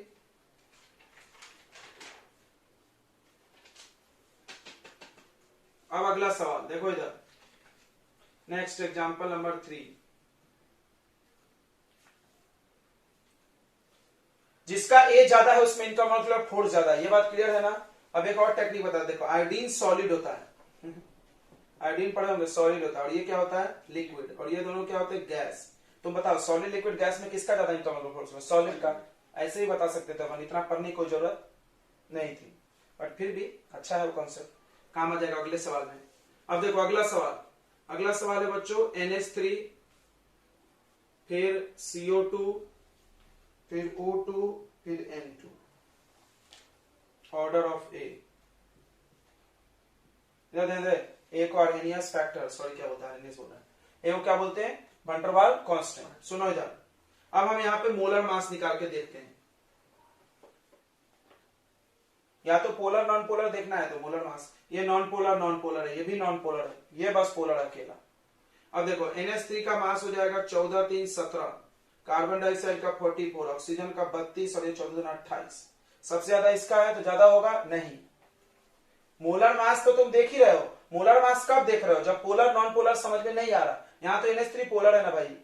अब अगला सवाल देखो इधर, नेक्स्ट एग्जांपल नंबर 3, जिसका ए ज्यादा है उसमें इंटरमोलिकुलर फोर्स ज्यादा है, ये बात क्लियर है ना। अब एक और टेक्निक बता, देखो आयोडीन सॉलिड होता है, आयोडीन पढ़े होंगे, सॉलिड होता है, और ये क्या होता है, लिक्विड, और ये दोनों क्या होते हैं, गैस। तुम बताओ सॉलिड लिक्विड गैस में किसका ज्यादा इंटरमोलिकुलर फोर्स है, सॉलिड का। ऐसे ही बता सकते थे अपन, इतना पढ़ने की कोई जरूरत नहीं थी, बट फिर भी अच्छा है वो कॉन्सेप्ट, काम आ जाएगा अगले सवाल में। अब देखो अगला सवाल है बच्चों, NH3, फिर CO2, फिर O2, फिर N2, ऑर्डर ऑफ ए। एक और एनियस फैक्टर, सॉरी क्या बोलता है, एनियस बोल रहा है, ए क्या बोलते हैं, वैन डर वाल कांस्टेंट। सुनो इधर, अब हम यहाँ पे मोलर मास निकाल के देखते हैं, या तो पोलर नॉन पोलर देखना है तो मोलर मास, ये नॉन पोलर है, ये भी नॉन पोलर है, ये बस पोलर अकेला। अब देखो NH3 का मास हो जाएगा 14 3 17, कार्बन डाइऑक्साइड का 44, ऑक्सीजन का 32, और ये 14 28। सबसे ज्यादा इसका है तो ज्यादा होगा नहीं। मोलर मास तो तुम देख ही रहे हो, मोलर मास कब देख रहे हो, जब पोलर नॉन पोलर समझ में नहीं आ रहा। यहाँ तो NH3 पोलर है ना भाई,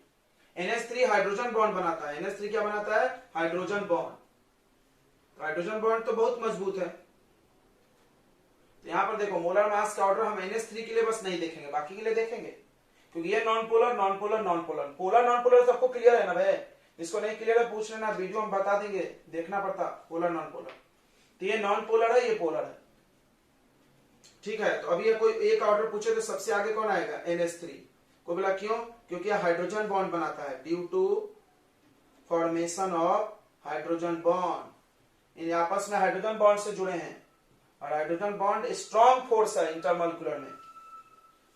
NH3 हाइड्रोजन बॉन्ड बनाता है, NH3 क्या बनाता है, हाइड्रोजन बॉन्ड, हाइड्रोजन बॉन्ड तो बहुत मजबूत है। तो यहां पर देखो मोलर मास का ऑर्डर हम NH3 के लिए बस नहीं देखेंगे, बाकी के लिए देखेंगे, क्योंकि ये non polar non polar non polar, polar non polar सबको क्लियर है ना भाई, जिसको नहीं क्लियर है पूछ लेना, वीडियो हम बता देंगे, देखना पड़ता पोलर नॉन पोलर। तो ये नॉन पोलर है, ये पोलर है, ठीक है। तो अभी ये कोई एक ऑर्डर पूछे तो सबसे आगे कौन आएगा, NH3 को, बोला क्यों, क्योंकि हाइड्रोजन बॉन्ड बनाता है, due to formation of hydrogen bond, इन आपस में हाइड्रोजन बॉन्ड से जुड़े हैं, और हाइड्रोजन बॉन्ड स्ट्रॉन्ग फोर्स है इंटरमोलिकुलर में।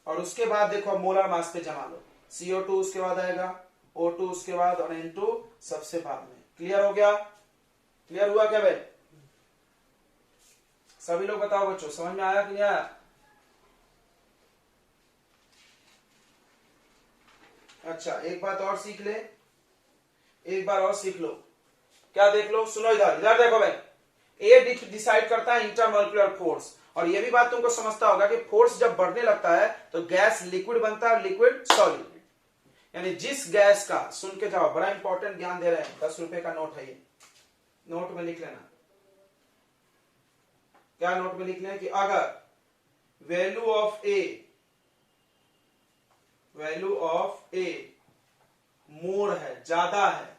और उसके बाद देखो मोलर मास पे जमा लो, CO2 उसके बाद आएगा, O2 उसके बाद, और N2 सबसे बाद में। क्लियर हो गया, क्लियर हुआ क्या भाई, सभी लोग बताओ बच्चों, समझ में आया कि नहीं आया। अच्छा एक बात और सीख ले, एक बार और सीख लो, क्या देख लो, सुनो इधर, इधर देखो भाई, ए डिसाइड करता है इंटरमोलिकुलर फोर्स, और ये भी बात तुमको समझता होगा कि फोर्स जब बढ़ने लगता है तो गैस लिक्विड बनता है, लिक्विड सॉलिड, यानी जिस गैस का, सुन के जाओ, बड़ा इंपॉर्टेंट ज्ञान दे रहे हैं, 10 रुपए का नोट है ये, नोट में लिख लेना, क्या नोट में लिख लेना कि अगर वैल्यू ऑफ ए मोर है, ज्यादा है,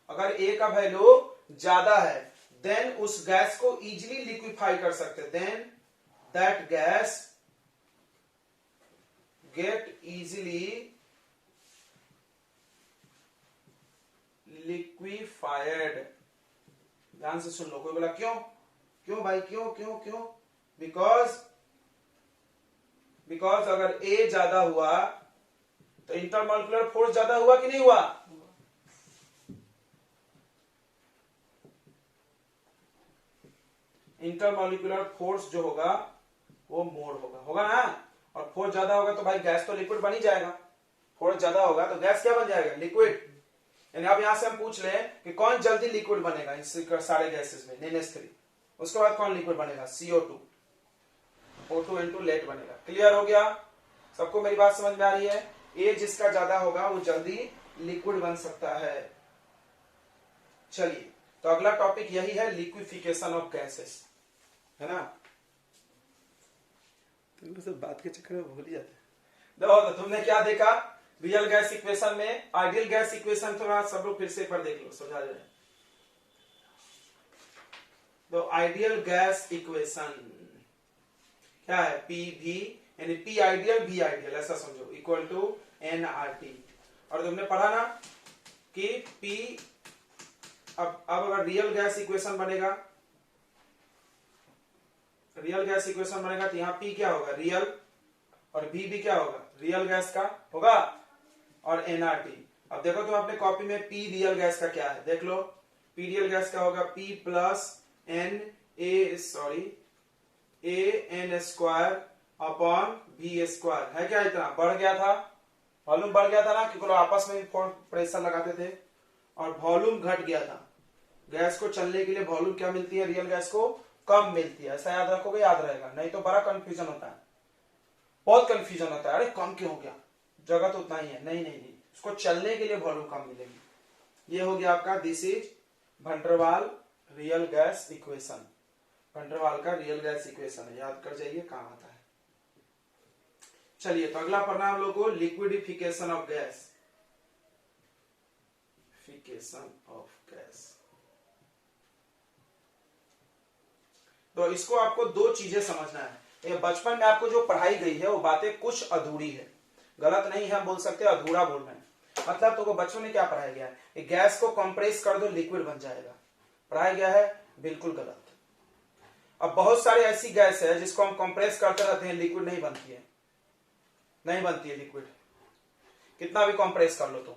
अगर ए का वैल्यू ज्यादा है, देन उस गैस को इजीली लिक्विफाई कर सकते, then that gas get easily liquefied. ध्यान से सुन लो, कोई बोला क्यों, क्यों भाई, क्यों क्यों क्यों, बिकॉज अगर ए ज्यादा हुआ तो इंटरमोलिकुलर फोर्स ज्यादा हुआ कि नहीं हुआ, इंटरमोलिकुलर फोर्स जो होगा वो मोर होगा ना, और फोर्स ज्यादा होगा तो भाई गैस तो लिक्विड बन ही जाएगा, फोर्स ज्यादा होगा तो गैस क्या बन जाएगा, लिक्विड। यानी अब यहां से हम पूछ लें कि कौन जल्दी लिक्विड बनेगा इन सारे गैसेस में, NH3, उसके बाद कौन लिक्विड बनेगा, CO2, O2 N2 लेट बनेगा। क्लियर हो गया सबको, मेरी बात समझ में आ रही है। ए जिसका ज्यादा होगा वो जल्दी लिक्विड बन सकता है। चलिए तो अगला टॉपिक यही है, लिक्विफिकेशन ऑफ गैसेस, है ना। तुम सब बात के चक्कर में भूल ही जाते। देखो तो तुमने क्या देखा, रियल गैस इक्वेशन में आइडियल गैस इक्वेशन, थोड़ा सब लोग फिर से एक बार देख लो, समझा दे। तो आइडियल गैस इक्वेशन क्या है, पी वी यानी पी आइडियल वी आइडियल ऐसा समझो, इक्वल टू NRT। और तुमने पढ़ा ना कि पी, अब अगर रियल गैस इक्वेशन बनेगा, रियल गैस इक्वेशन बनेगा तो यहाँ पी क्या होगा, रियल, और वी भी क्या होगा, रियल गैस का होगा, और NRT। अब देखो तुम अपने कॉपी में पी रियल गैस का क्या है, देख लो। पी रियल गैस का होगा P plus AN square upon V square, है क्या, इतना बढ़ गया था, वॉल्यूम बढ़ गया था ना, क्योंकि लोग आपस में प्रेशर लगाते थे, और वॉल्यूम घट गया था। गैस को चलने के लिए वॉल्यूम क्या मिलती है, रियल गैस को कम मिलती है, ऐसा याद रखोगे, याद रहेगा, नहीं तो बड़ा कंफ्यूजन होता है, बहुत कंफ्यूजन होता है, अरे कम क्यों हो गया, जगह तो उतना ही है, नहीं नहीं नहीं, उसको चलने के लिए वॉल्यूम कम मिलेगी। ये हो गया आपका, this is van der Waals real gas equation, van der Waals का रियल गैस इक्वेशन है, याद कर जाइए कहां आता है। चलिए तो अगला पढ़ना हम लोग को, लिक्विडिफिकेशन ऑफ गैस, फिकेशन ऑफ गैस। तो इसको आपको दो चीजें समझना है, ये बचपन में आपको जो पढ़ाई गई है वो बातें कुछ अधूरी है, गलत नहीं है, हम बोल सकते हैं अधूरा बोल रहे हैं। मतलब तो बच्चों ने क्या पढ़ाया गया है, गैस को कंप्रेस कर दो लिक्विड बन जाएगा, पढ़ाया गया है, बिल्कुल गलत। अब बहुत सारी ऐसी गैस है जिसको हम कंप्रेस करते रहते हैं, लिक्विड नहीं बनती है, नहीं बनती है लिक्विड, कितना भी कंप्रेस कर लो तुम।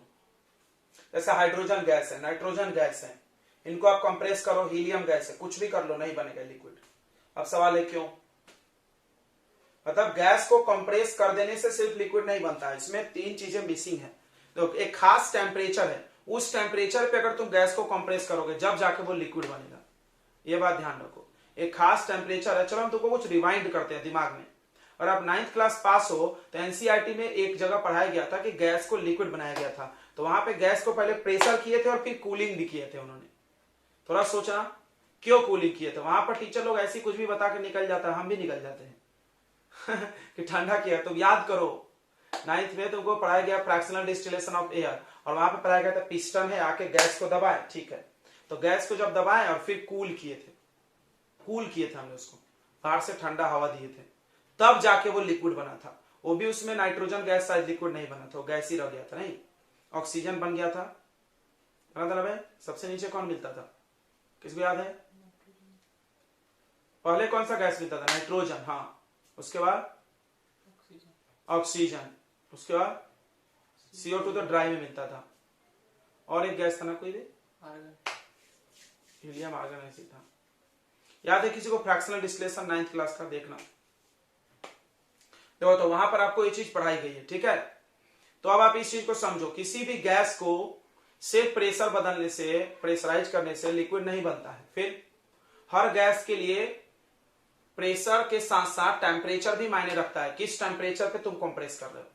जैसे हाइड्रोजन गैस है, नाइट्रोजन गैस है, इनको आप कंप्रेस करो, हीलियम गैस है, कुछ भी कर लो नहीं बनेगा लिक्विड। अब सवाल है क्यों, मतलब गैस को कंप्रेस कर देने से सिर्फ लिक्विड नहीं बनता है, इसमें तीन चीजें मिसिंग है। तो एक खास टेम्परेचर है, उस टेम्परेचर पे अगर तुम गैस को कंप्रेस करोगे जब जाके वो लिक्विड बनेगा, ये बात ध्यान रखो। एक खास टेम्परेचर है, चलो हम तुमको कुछ रिवाइंड करते हैं दिमाग में। और आप 9th क्लास पास हो तो एनसीईआरटी में एक जगह पढ़ाया गया था कि गैस को लिक्विड बनाया गया था, तो वहां पे गैस को पहले प्रेशर किए थे और फिर कूलिंग भी किए थे उन्होंने। थोड़ा सोचना क्यों कूलिंग किए थे, वहां पर टीचर लोग ऐसी कुछ भी बता के निकल जाता है, हम भी निकल जाते हैं कि ठंडा किया। तुम याद करो 9th में तुमको पढ़ाया गया फ्रैक्शनल डिस्टिलेशन ऑफ एयर, और वहां पे पढ़ाया गया था पिस्टन है आके गैस को दबाए, ठीक है, तो गैस को जब दबाए और फिर कूल किए थे, कूल किए थे हमने उसको, बाहर से ठंडा हवा दिए थे, तब जाके वो लिक्विड बना था। वो भी उसमें नाइट्रोजन गैस शायद लिक्विड नहीं बना था, वो गैस ही रह गया था, नहीं ऑक्सीजन बन गया था। मतलब है सबसे नीचे कौन मिलता था, किसको याद है, पहले कौन सा गैस मिलता था, नाइट्रोजन, हाँ, उसके बाद ऑक्सीजन, उसके बाद CO2 तो ड्राई में मिलता था, और एक गैस था ना कोई भी, हीलियम आर्गन ऐसी था। याद है किसी को फ्रैक्शनल डिस्टिलेशन 9th क्लास का, देखना। देखो तो वहां पर आपको ये चीज पढ़ाई गई है, ठीक है। तो अब आप इस चीज को समझो, किसी भी गैस को सिर्फ प्रेशर बदलने से, प्रेशराइज करने से लिक्विड नहीं बनता है। फिर हर गैस के लिए प्रेशर के साथ साथ टेम्परेचर भी मायने रखता है, किस टेम्परेचर पे तुम कंप्रेस कर रहे हो।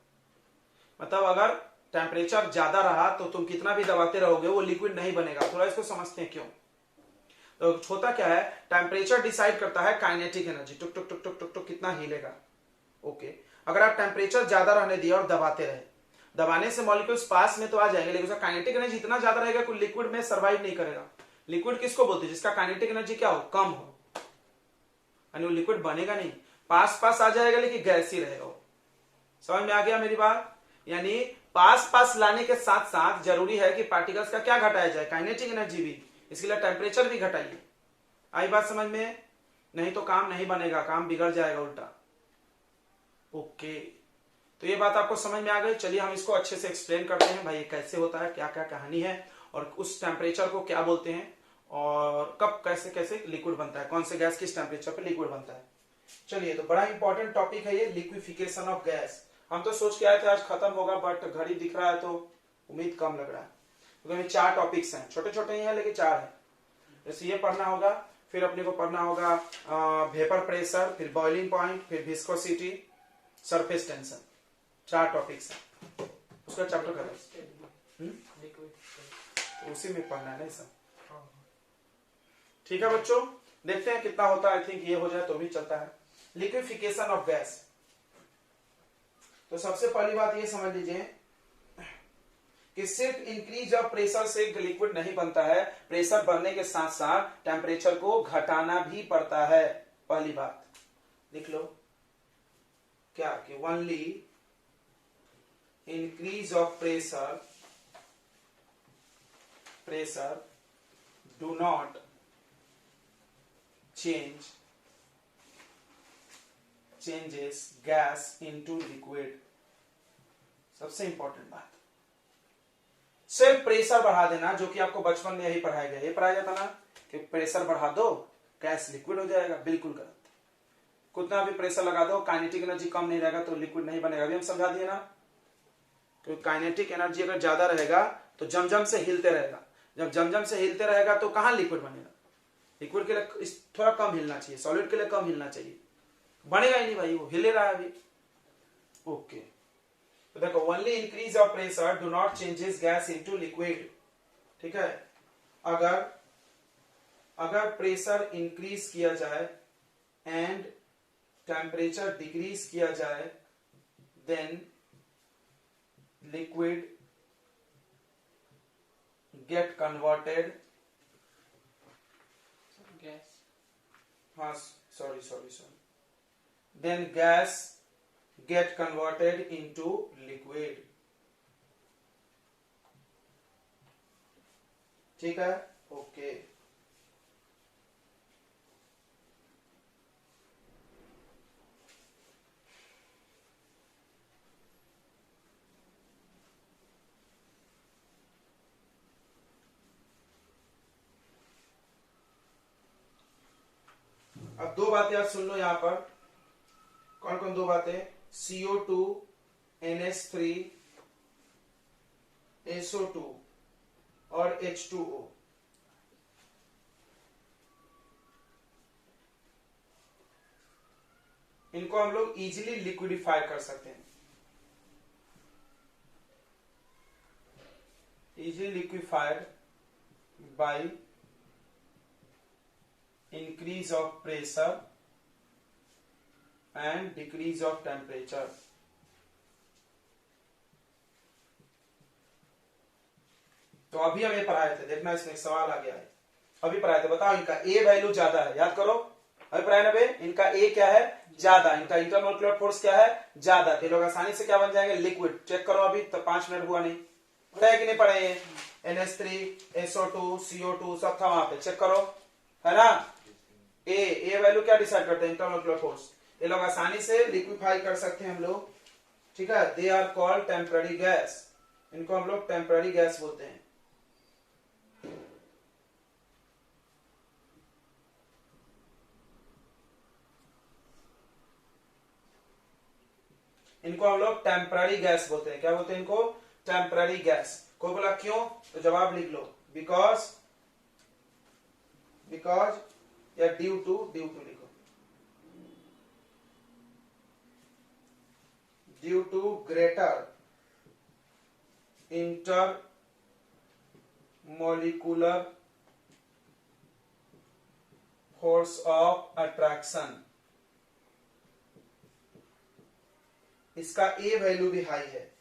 मतलब अगर टेम्परेचर ज्यादा रहा तो तुम कितना भी दबाते रहोगे वो लिक्विड नहीं बनेगा। थोड़ा इसको समझते हैं क्यों। तो होता क्या है, टेम्परेचर डिसाइड करता है काइनेटिक एनर्जी, टुक टुक टुक टुक टुक टुक कितना हिलेगा। ओके, अगर आप टेम्परेचर ज्यादा रहने दिए और दबाते रहे, दबाने से मॉलिक्यूल्स पास में तो आ जाएंगे, लेकिन उसका काइनेटिक एनर्जी इतना ज्यादा रहेगा कि लिक्विड में सर्वाइव नहीं करेगा। लिक्विड किसको बोलते हैं, जिसका काइनेटिक एनर्जी क्या हो, कम हो, यानी वो लिक्विड बनेगा नहीं, पास पास आ जाएगा लेकिन गैस ही रहेगा। समझ में आ गया मेरी बात। यानी पास पास लाने के साथ साथ जरूरी है कि पार्टिकल्स का क्या घटाया जाए, काइनेटिक एनर्जी भी, इसके लिए टेम्परेचर भी घटाइए। आई बात समझ में, नहीं तो काम नहीं बनेगा, काम बिगड़ जाएगा उल्टा। ओके, तो ये बात आपको समझ में आ गई। चलिए हम इसको अच्छे से एक्सप्लेन करते हैं, भाई ये कैसे होता है, क्या क्या कहानी है, और उस टेम्परेचर को क्या बोलते हैं, और कब कैसे कैसे लिक्विड बनता है, कौन से गैस किस टेम्परेचर पे लिक्विड बनता है। चलिए, तो बड़ा इंपॉर्टेंट टॉपिक है ये, लिक्विफिकेशन ऑफ गैस। हम तो सोच के आए थे आज खत्म होगा, बट घड़ी दिख रहा है तो उम्मीद कम लग रहा है, क्योंकि 4 टॉपिक्स हैं, छोटे छोटे ही हैं लेकिन 4 हैं। जैसे ये पढ़ना होगा, फिर अपने को पढ़ना होगा वेपर प्रेशर, फिर बॉइलिंग पॉइंट, फिर विस्कोसिटी, सरफेस टेंशन, 4 टॉपिक्स हैं, उसका चैप्टर खत्म। तो उसी में पढ़ना है ना सब। ठीक है बच्चों, देखते हैं कितना होता है। आई थिंक ये हो जाए तो भी चलता है। लिक्विफिकेशन ऑफ गैस, तो सबसे पहली बात ये समझ लीजिए कि सिर्फ इंक्रीज ऑफ प्रेशर से लिक्विड नहीं बनता है, प्रेशर बढ़ने के साथ साथ टेम्परेचर को घटाना भी पड़ता है। पहली बात लिख लो क्या कि only increase of pressure do not changes gas into liquid. सबसे इंपॉर्टेंट बात, सिर्फ प्रेशर बढ़ा देना, जो कि आपको बचपन में यही पढ़ाया गया, ये पढ़ाया जाता ना कि प्रेशर बढ़ा दो गैस लिक्विड हो जाएगा, बिल्कुल गलत। कितना भी प्रेशर लगा दो, काइनेटिक एनर्जी कम नहीं रहेगा तो लिक्विड नहीं बनेगा। अभी हम समझा दिए ना, क्योंकि काइनेटिक एनर्जी अगर ज्यादा रहेगा तो जमजम से हिलते रहेगा, जब जमजम से हिलते रहेगा तो कहां लिक्विड बनेगा। लिक्विड के लिए थोड़ा कम हिलना चाहिए, सॉलिड के लिए कम हिलना चाहिए, बनेगा ही नहीं भाई, वो हिले रहा है अभी। ओके, तो देखो only increase of pressure do not changes gas into liquid. ठीक है, अगर प्रेशर इंक्रीज किया जाए एंड टेम्परेचर डिक्रीज किया जाए, देन लिक्विड गेट कन्वर्टेड, हाँ sorry, then gas get converted into liquid। ठीक है, ओके। अब 2 बातें आप सुन लो यहां पर। कौन कौन 2 बातें? CO2 NH3 SO2 और H2O। इनको हम लोग इजीली लिक्विडिफाई कर सकते हैं, easily liquefied by increase of pressure and decrease of temperature। तो अभी हम ये पढ़ाए थे, देखना इसमें एक सवाल आ गया है, अभी पढ़ाए थे। बताओ इनका ए वैल्यू ज्यादा है, याद करो, अभी पढ़ाए ना बे, इनका ए क्या है? ज्यादा। इनका इंटरमोलिकुलर फोर्स क्या है? ज्यादा। तो लोग आसानी से क्या बन जाएंगे? लिक्विड। चेक करो, अभी तो 5 मिनट हुआ नहीं, पढ़े कि नहीं पढ़े? NH3 SO2 CO2 सब था वहां पे, चेक करो, है ना। ए वैल्यू क्या डिसाइड करते हैं? Intermolecular force. ये लोग आसानी से लिक्विफाई कर सकते हैं हम लोग, ठीक है। They are called temporary gas, इनको हम लोग टेम्पररी गैस बोलते हैं। इनको हम लोग टेम्पररी गैस बोलते हैं। क्या बोलते हैं इनको? Temporary gas. कोई बोला क्यों? तो जवाब लिख लो, बिकॉज या ड्यू टू लिखो, due to greater inter molecular force of attraction. इसका ए वैल्यू भी हाई है,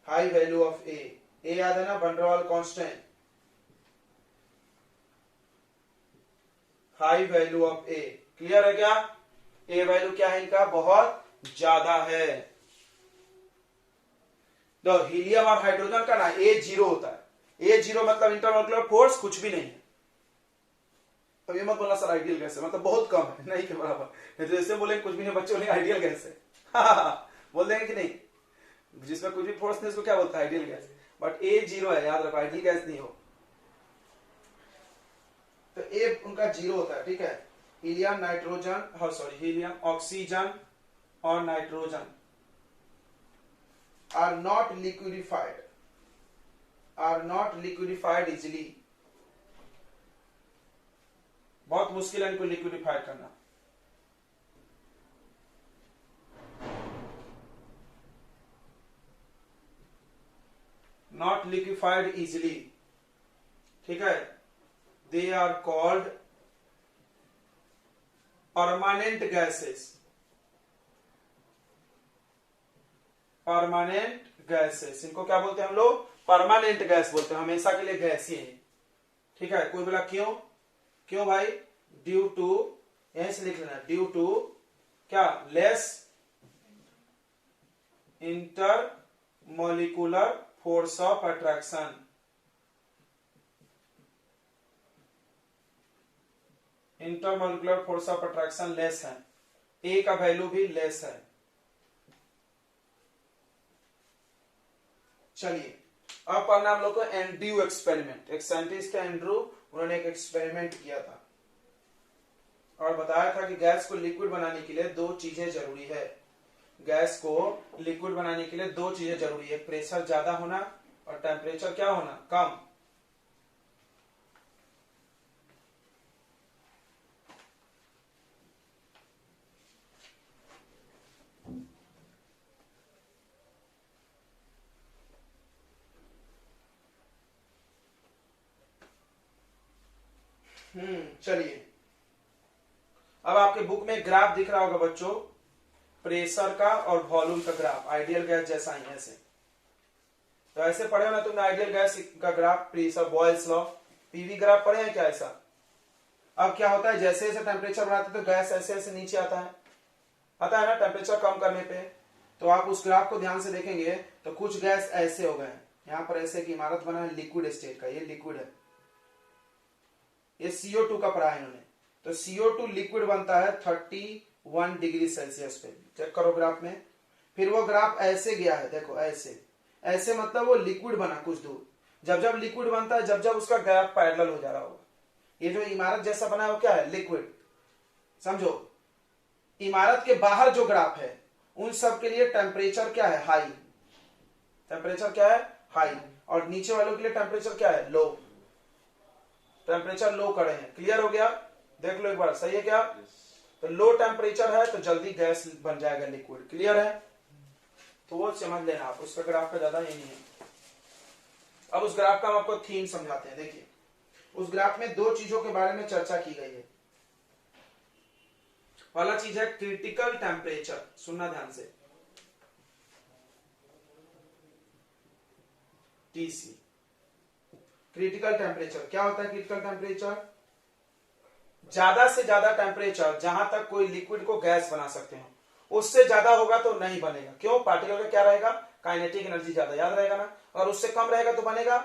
हाई वैल्यू ऑफ ए याद है ना, van der Waals constant, high value of A. Clear है क्या? ए वैल्यू क्या है इनका? बहुत ज्यादा है। तो हीलियम और हाइड्रोजन का ना ए 0 होता है। ए 0 मतलब इंटरमोलिकुलर फोर्स कुछ भी नहीं है। अब ये मत बोलना सर आइडियल गैस है, मतलब बहुत कम है, नहीं के बराबर। नहीं तो जैसे बोलेंगे कुछ भी नहीं, बच्चे बोलेंगे आइडियल गैस है। बोल देंगे कि नहीं, जिसमें कुछ भी फोर्स नहीं उसको क्या बोलता है? Ideal gas. बट ए 0 है, याद रखो, आइडियल गैस नहीं हो। तो ए उनका 0 होता है, ठीक है। हीलियम नाइट्रोजन, हाँ सॉरी, हीलियम ऑक्सीजन और nitrogen, are not liquidified easily. बहुत मुश्किल है इनको लिक्विडिफाइड करना। नॉट लिक्विफाइड इजिली, ठीक है। They are called permanent gases. Permanent gases, इनको क्या बोलते हैं हम लोग? परमानेंट गैस बोलते हैं, हमेशा के लिए गैस ही है, ठीक है। कोई बोला क्यों? क्यों भाई? ड्यू टू, यहीं से लिख लेना, ड्यू टू क्या? Less intermolecular force of attraction. Intermolecular force of attraction less है, ए का वैल्यू भी लेस है। चलिए अब पढ़ना हम लोग को एंड्रयू एक्सपेरिमेंट। एक साइंटिस्ट थे एंड्रयू, उन्होंने एक एक्सपेरिमेंट किया था और बताया था कि गैस को लिक्विड बनाने के लिए दो चीजें जरूरी है। गैस को लिक्विड बनाने के लिए दो चीजें जरूरी है, प्रेशर ज्यादा होना और टेम्परेचर क्या होना? कम। चलिए अब आपके बुक में ग्राफ दिख रहा होगा बच्चों, प्रेशर का और वॉल्यूम का ग्राफ, आइडियल गैस जैसा ही ऐसे। तो ऐसे पढ़े हो ना तुमने आइडियल गैस का graph, pressure, Boyle's law, PV graph पढ़े हैं क्या ऐसा? अब क्या होता है, जैसे जैसे टेम्परेचर बढ़ाते तो गैस ऐसे ऐसे नीचे आता है ना टेम्परेचर कम करने पे। तो आप उस ग्राफ को ध्यान से देखेंगे तो कुछ गैस ऐसे हो गए हैं, यहां पर ऐसे की इमारत बना है लिक्विड स्टेट का, ये लिक्विड है, ये CO2 का पढ़ा है इन्होंने। तो CO2 लिक्विड बनता है 31 डिग्री सेल्सियस पे, चेक करो ग्राफ में। फिर वो ग्राफ ऐसे गया है, देखो ऐसे ऐसे, मतलब वो लिक्विड बना कुछ दूर। जब जब लिक्विड बनता है, जब जब उसका ग्राफ पैरेलल हो जा रहा होगा, ये जो इमारत जैसा बना है वो क्या है? लिक्विड। समझो, इमारत के बाहर जो ग्राफ है उन सब के लिए टेम्परेचर क्या है? हाई। टेम्परेचर क्या है? हाई। और नीचे वालों के लिए टेम्परेचर क्या है? लो। टेम्परेचर लो करे हैं, क्लियर हो गया? देख लो एक बार, सही है क्या? तो लो टेम्परेचर है तो जल्दी गैस बन जाएगा लिक्विड, क्लियर है? तो वो समझ लेना आप, उसका ग्राफ का ज्यादा ये नहीं है। अब उस ग्राफ का हम आपको थीम समझाते हैं। देखिए उस ग्राफ में दो चीजों के बारे में चर्चा की गई है। पहला चीज है क्रिटिकल टेम्परेचर, सुनना ध्यान से, TC। क्रिटिकल टेम्परेचर क्या होता है? क्रिटिकल टेम्परेचर ज्यादा से ज्यादा टेम्परेचर जहां तक कोई लिक्विड को गैस बना सकते हो, उससे ज्यादा होगा तो नहीं बनेगा। क्यों? पार्टिकल का क्या रहेगा? काइनेटिक एनर्जी ज्यादा, याद रहेगा ना। और उससे कम रहेगा तो बनेगा,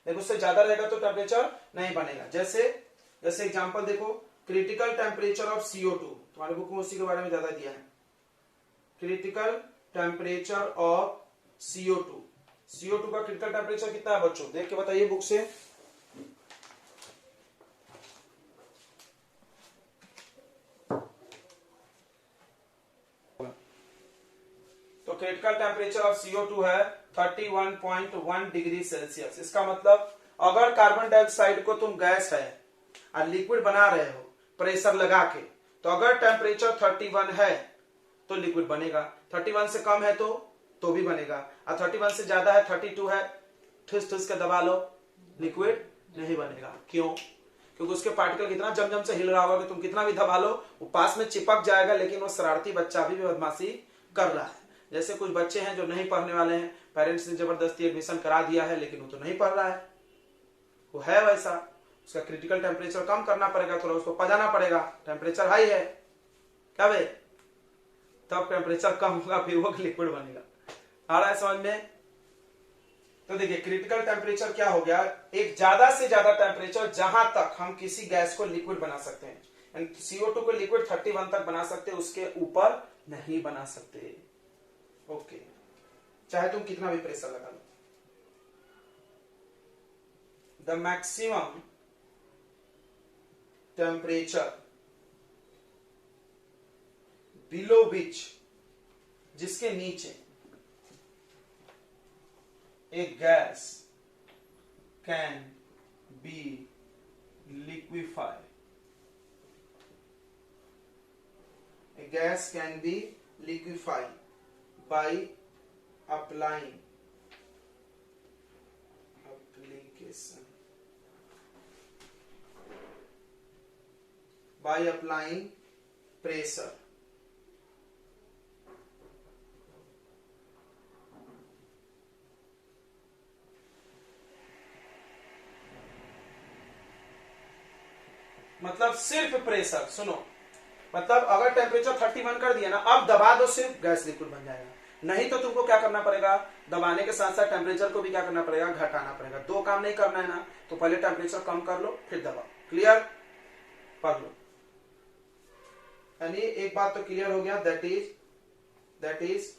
लेकिन उससे ज्यादा रहेगा तो टेम्परेचर नहीं बनेगा। जैसे एग्जांपल देखो, क्रिटिकल टेम्परेचर ऑफ CO2, तुम्हारे बुक में उसी के बारे में ज्यादा दिया है। क्रिटिकल टेम्परेचर ऑफ CO2 का क्रिटिकल टेम्परेचर कितना है बच्चों? देख के बताइए बुक से। तो क्रिटिकल टेम्परेचर ऑफ CO2 है 31.1 डिग्री सेल्सियस। इसका मतलब अगर कार्बन डाइऑक्साइड को तुम गैस है और लिक्विड बना रहे हो प्रेशर लगा के, तो अगर टेम्परेचर 31 है तो लिक्विड बनेगा, 31 से कम है तो भी बनेगा, और 31 से ज्यादा है, 32 है, ठुस ठुस के दबा लो, लिक्विड नहीं बनेगा। क्यों? क्योंकि उसके पार्टिकल कितना जम से हिल रहा होगा कि तुम कितना भी दबा लो वो पास में चिपक जाएगा, लेकिन वो शरारती बच्चा भी बदमाशी कर रहा है। जैसे कुछ बच्चे हैं जो नहीं पढ़ने वाले हैं, पेरेंट्स ने जबरदस्ती एडमिशन करा दिया है लेकिन वो तो नहीं पढ़ रहा है, वो है वैसा। उसका क्रिटिकल टेम्परेचर कम करना पड़ेगा, थोड़ा उसको पजाना पड़ेगा, टेम्परेचर हाई है क्या बे, तब टेम्परेचर कम होगा, फिर वो लिक्विड बनेगा। आ रहा है समझ में? तो देखिए क्रिटिकल टेम्परेचर क्या हो गया? एक ज्यादा से ज्यादा टेम्परेचर जहां तक हम किसी गैस को लिक्विड बना सकते हैं। CO2 को लिक्विड 31 तक बना सकते हैं, उसके ऊपर नहीं बना सकते। ओके, चाहे तुम कितना भी प्रेशर लगा लो। The maximum temperature below which, जिसके नीचे a gas can be liquefied. A gas can be liquefied by applying pressure. मतलब सिर्फ प्रेशर, सुनो, मतलब अगर टेम्परेचर 31 कर दिया ना, अब दबा दो सिर्फ, गैस लिक्विड बन जाएगा। नहीं तो तुमको क्या करना पड़ेगा, दबाने के साथ साथ टेम्परेचर को भी क्या करना पड़ेगा, घटाना पड़ेगा। दो काम नहीं करना है ना, तो पहले टेम्परेचर कम कर लो फिर दबाओ। क्लियर, पढ़ लो। यानी एक बात तो क्लियर हो गया, दैट इज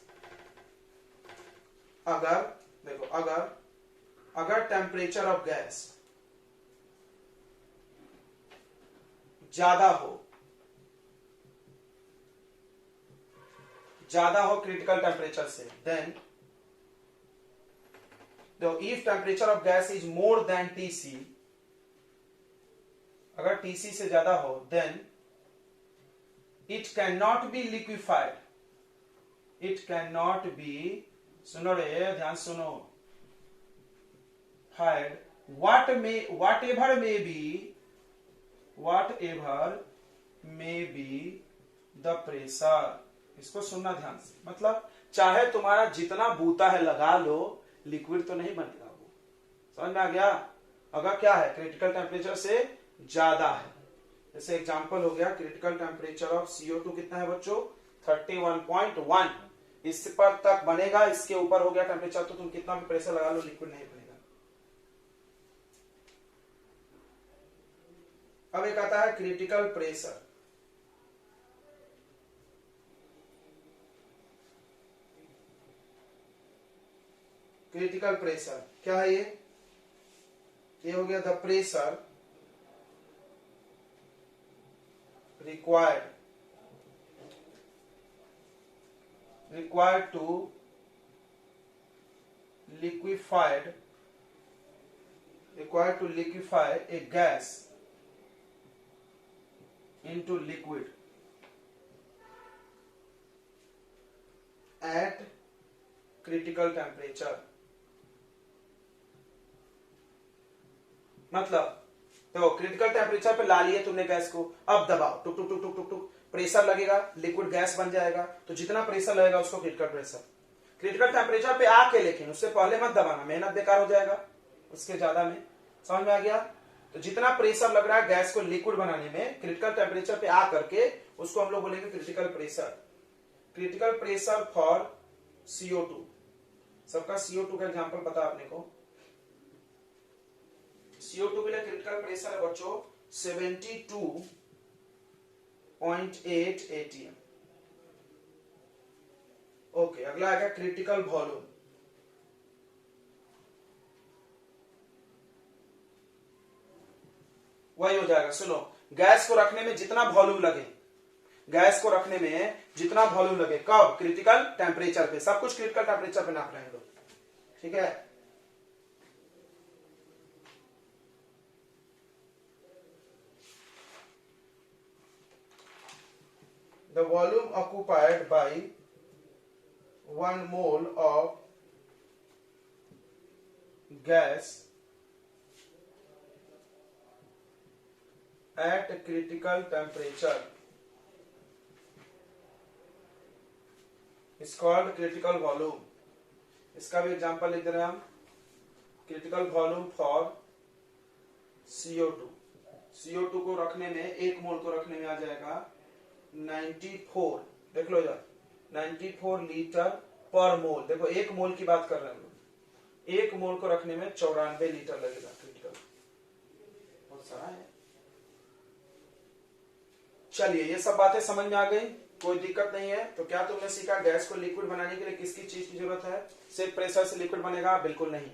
अगर देखो, अगर टेम्परेचर ऑफ गैस ज्यादा हो क्रिटिकल टेम्परेचर से, then if temperature of gas is more than TC, अगर टीसी से ज्यादा हो, then it can not be liquefied, it can not be, सुनो रे, ध्यान सुनो, फाइड whatever may be the pressure। इसको सुनना ध्यान से, मतलब चाहे तुम्हारा जितना बूता है लगा लो, लिक्विड तो नहीं बनेगा वो। समझ में आ गया? अगर क्या है, क्रिटिकल टेम्परेचर से ज्यादा है, जैसे एग्जांपल हो गया क्रिटिकल टेम्परेचर ऑफ CO2 कितना है बच्चों, 31.1, इस पर तक बनेगा, इसके ऊपर हो गया टेम्परेचर तो तुम कितना भी प्रेशर लगा लो, लिक्विड नहीं बनेगा। अब एक आता है क्रिटिकल प्रेशर। क्रिटिकल प्रेशर क्या है, ये हो गया the pressure required to liquefy a gas into liquid at critical temperature। मतलब तो क्रिटिकल टेम्परेचर पे ला लिए तुमने गैस को, अब दबाओ, टुक टुक टुक टुक टुक टुक, प्रेशर लगेगा, लिक्विड गैस बन जाएगा। तो जितना प्रेशर लगेगा उसको क्रिटिकल प्रेशर। क्रिटिकल टेम्परेचर पे आके, लेकिन उससे पहले मत दबाना, मेहनत बेकार हो जाएगा उसके ज्यादा में। समझ में आ गया? तो जितना प्रेशर लग रहा है गैस को लिक्विड बनाने में, क्रिटिकल टेम्परेचर पे आ करके उसको हम लोग बोलेंगे critical pressure. Critical pressure for CO2, सबका CO2 का एग्जांपल पता आपने को। CO2 के लिए क्रिटिकल प्रेशर है बच्चों 72.8 atm। ओके, अगला आएगा क्रिटिकल वॉल्यूम। वही हो जाएगा, सुनो, गैस को रखने में जितना वॉल्यूम लगे, गैस को रखने में जितना वॉल्यूम लगे, कब? क्रिटिकल टेम्परेचर पे। सब कुछ क्रिटिकल टेम्परेचर पे नाप रहे हैं लोग, ठीक है? The volume occupied by 1 mole of gas at critical temperature is called critical volume। इसका भी एग्जांपल लिख दे रहे हैं हम, critical volume for CO2। CO2 को रखने में, 1 मोल को रखने में आ जाएगा 94, देख लो यार, 94 लीटर पर मोल। देखो 1 मोल की बात कर रहे हैं, 1 मोल को रखने में 94 लीटर लगेगा। क्रिटिकल बहुत सारा है। चलिए, ये सब बातें समझ में आ गई, कोई दिक्कत नहीं है। तो क्या तुमने सीखा, गैस को लिक्विड बनाने के लिए किसकी चीज की जरूरत है? सिर्फ प्रेशर से लिक्विड बनेगा? बिल्कुल नहीं,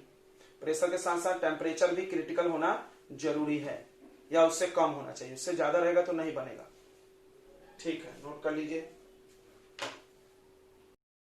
प्रेशर के साथ साथ टेम्परेचर भी क्रिटिकल होना जरूरी है, या उससे कम होना चाहिए। उससे ज्यादा रहेगा तो नहीं बनेगा। ठीक है, नोट कर लीजिए।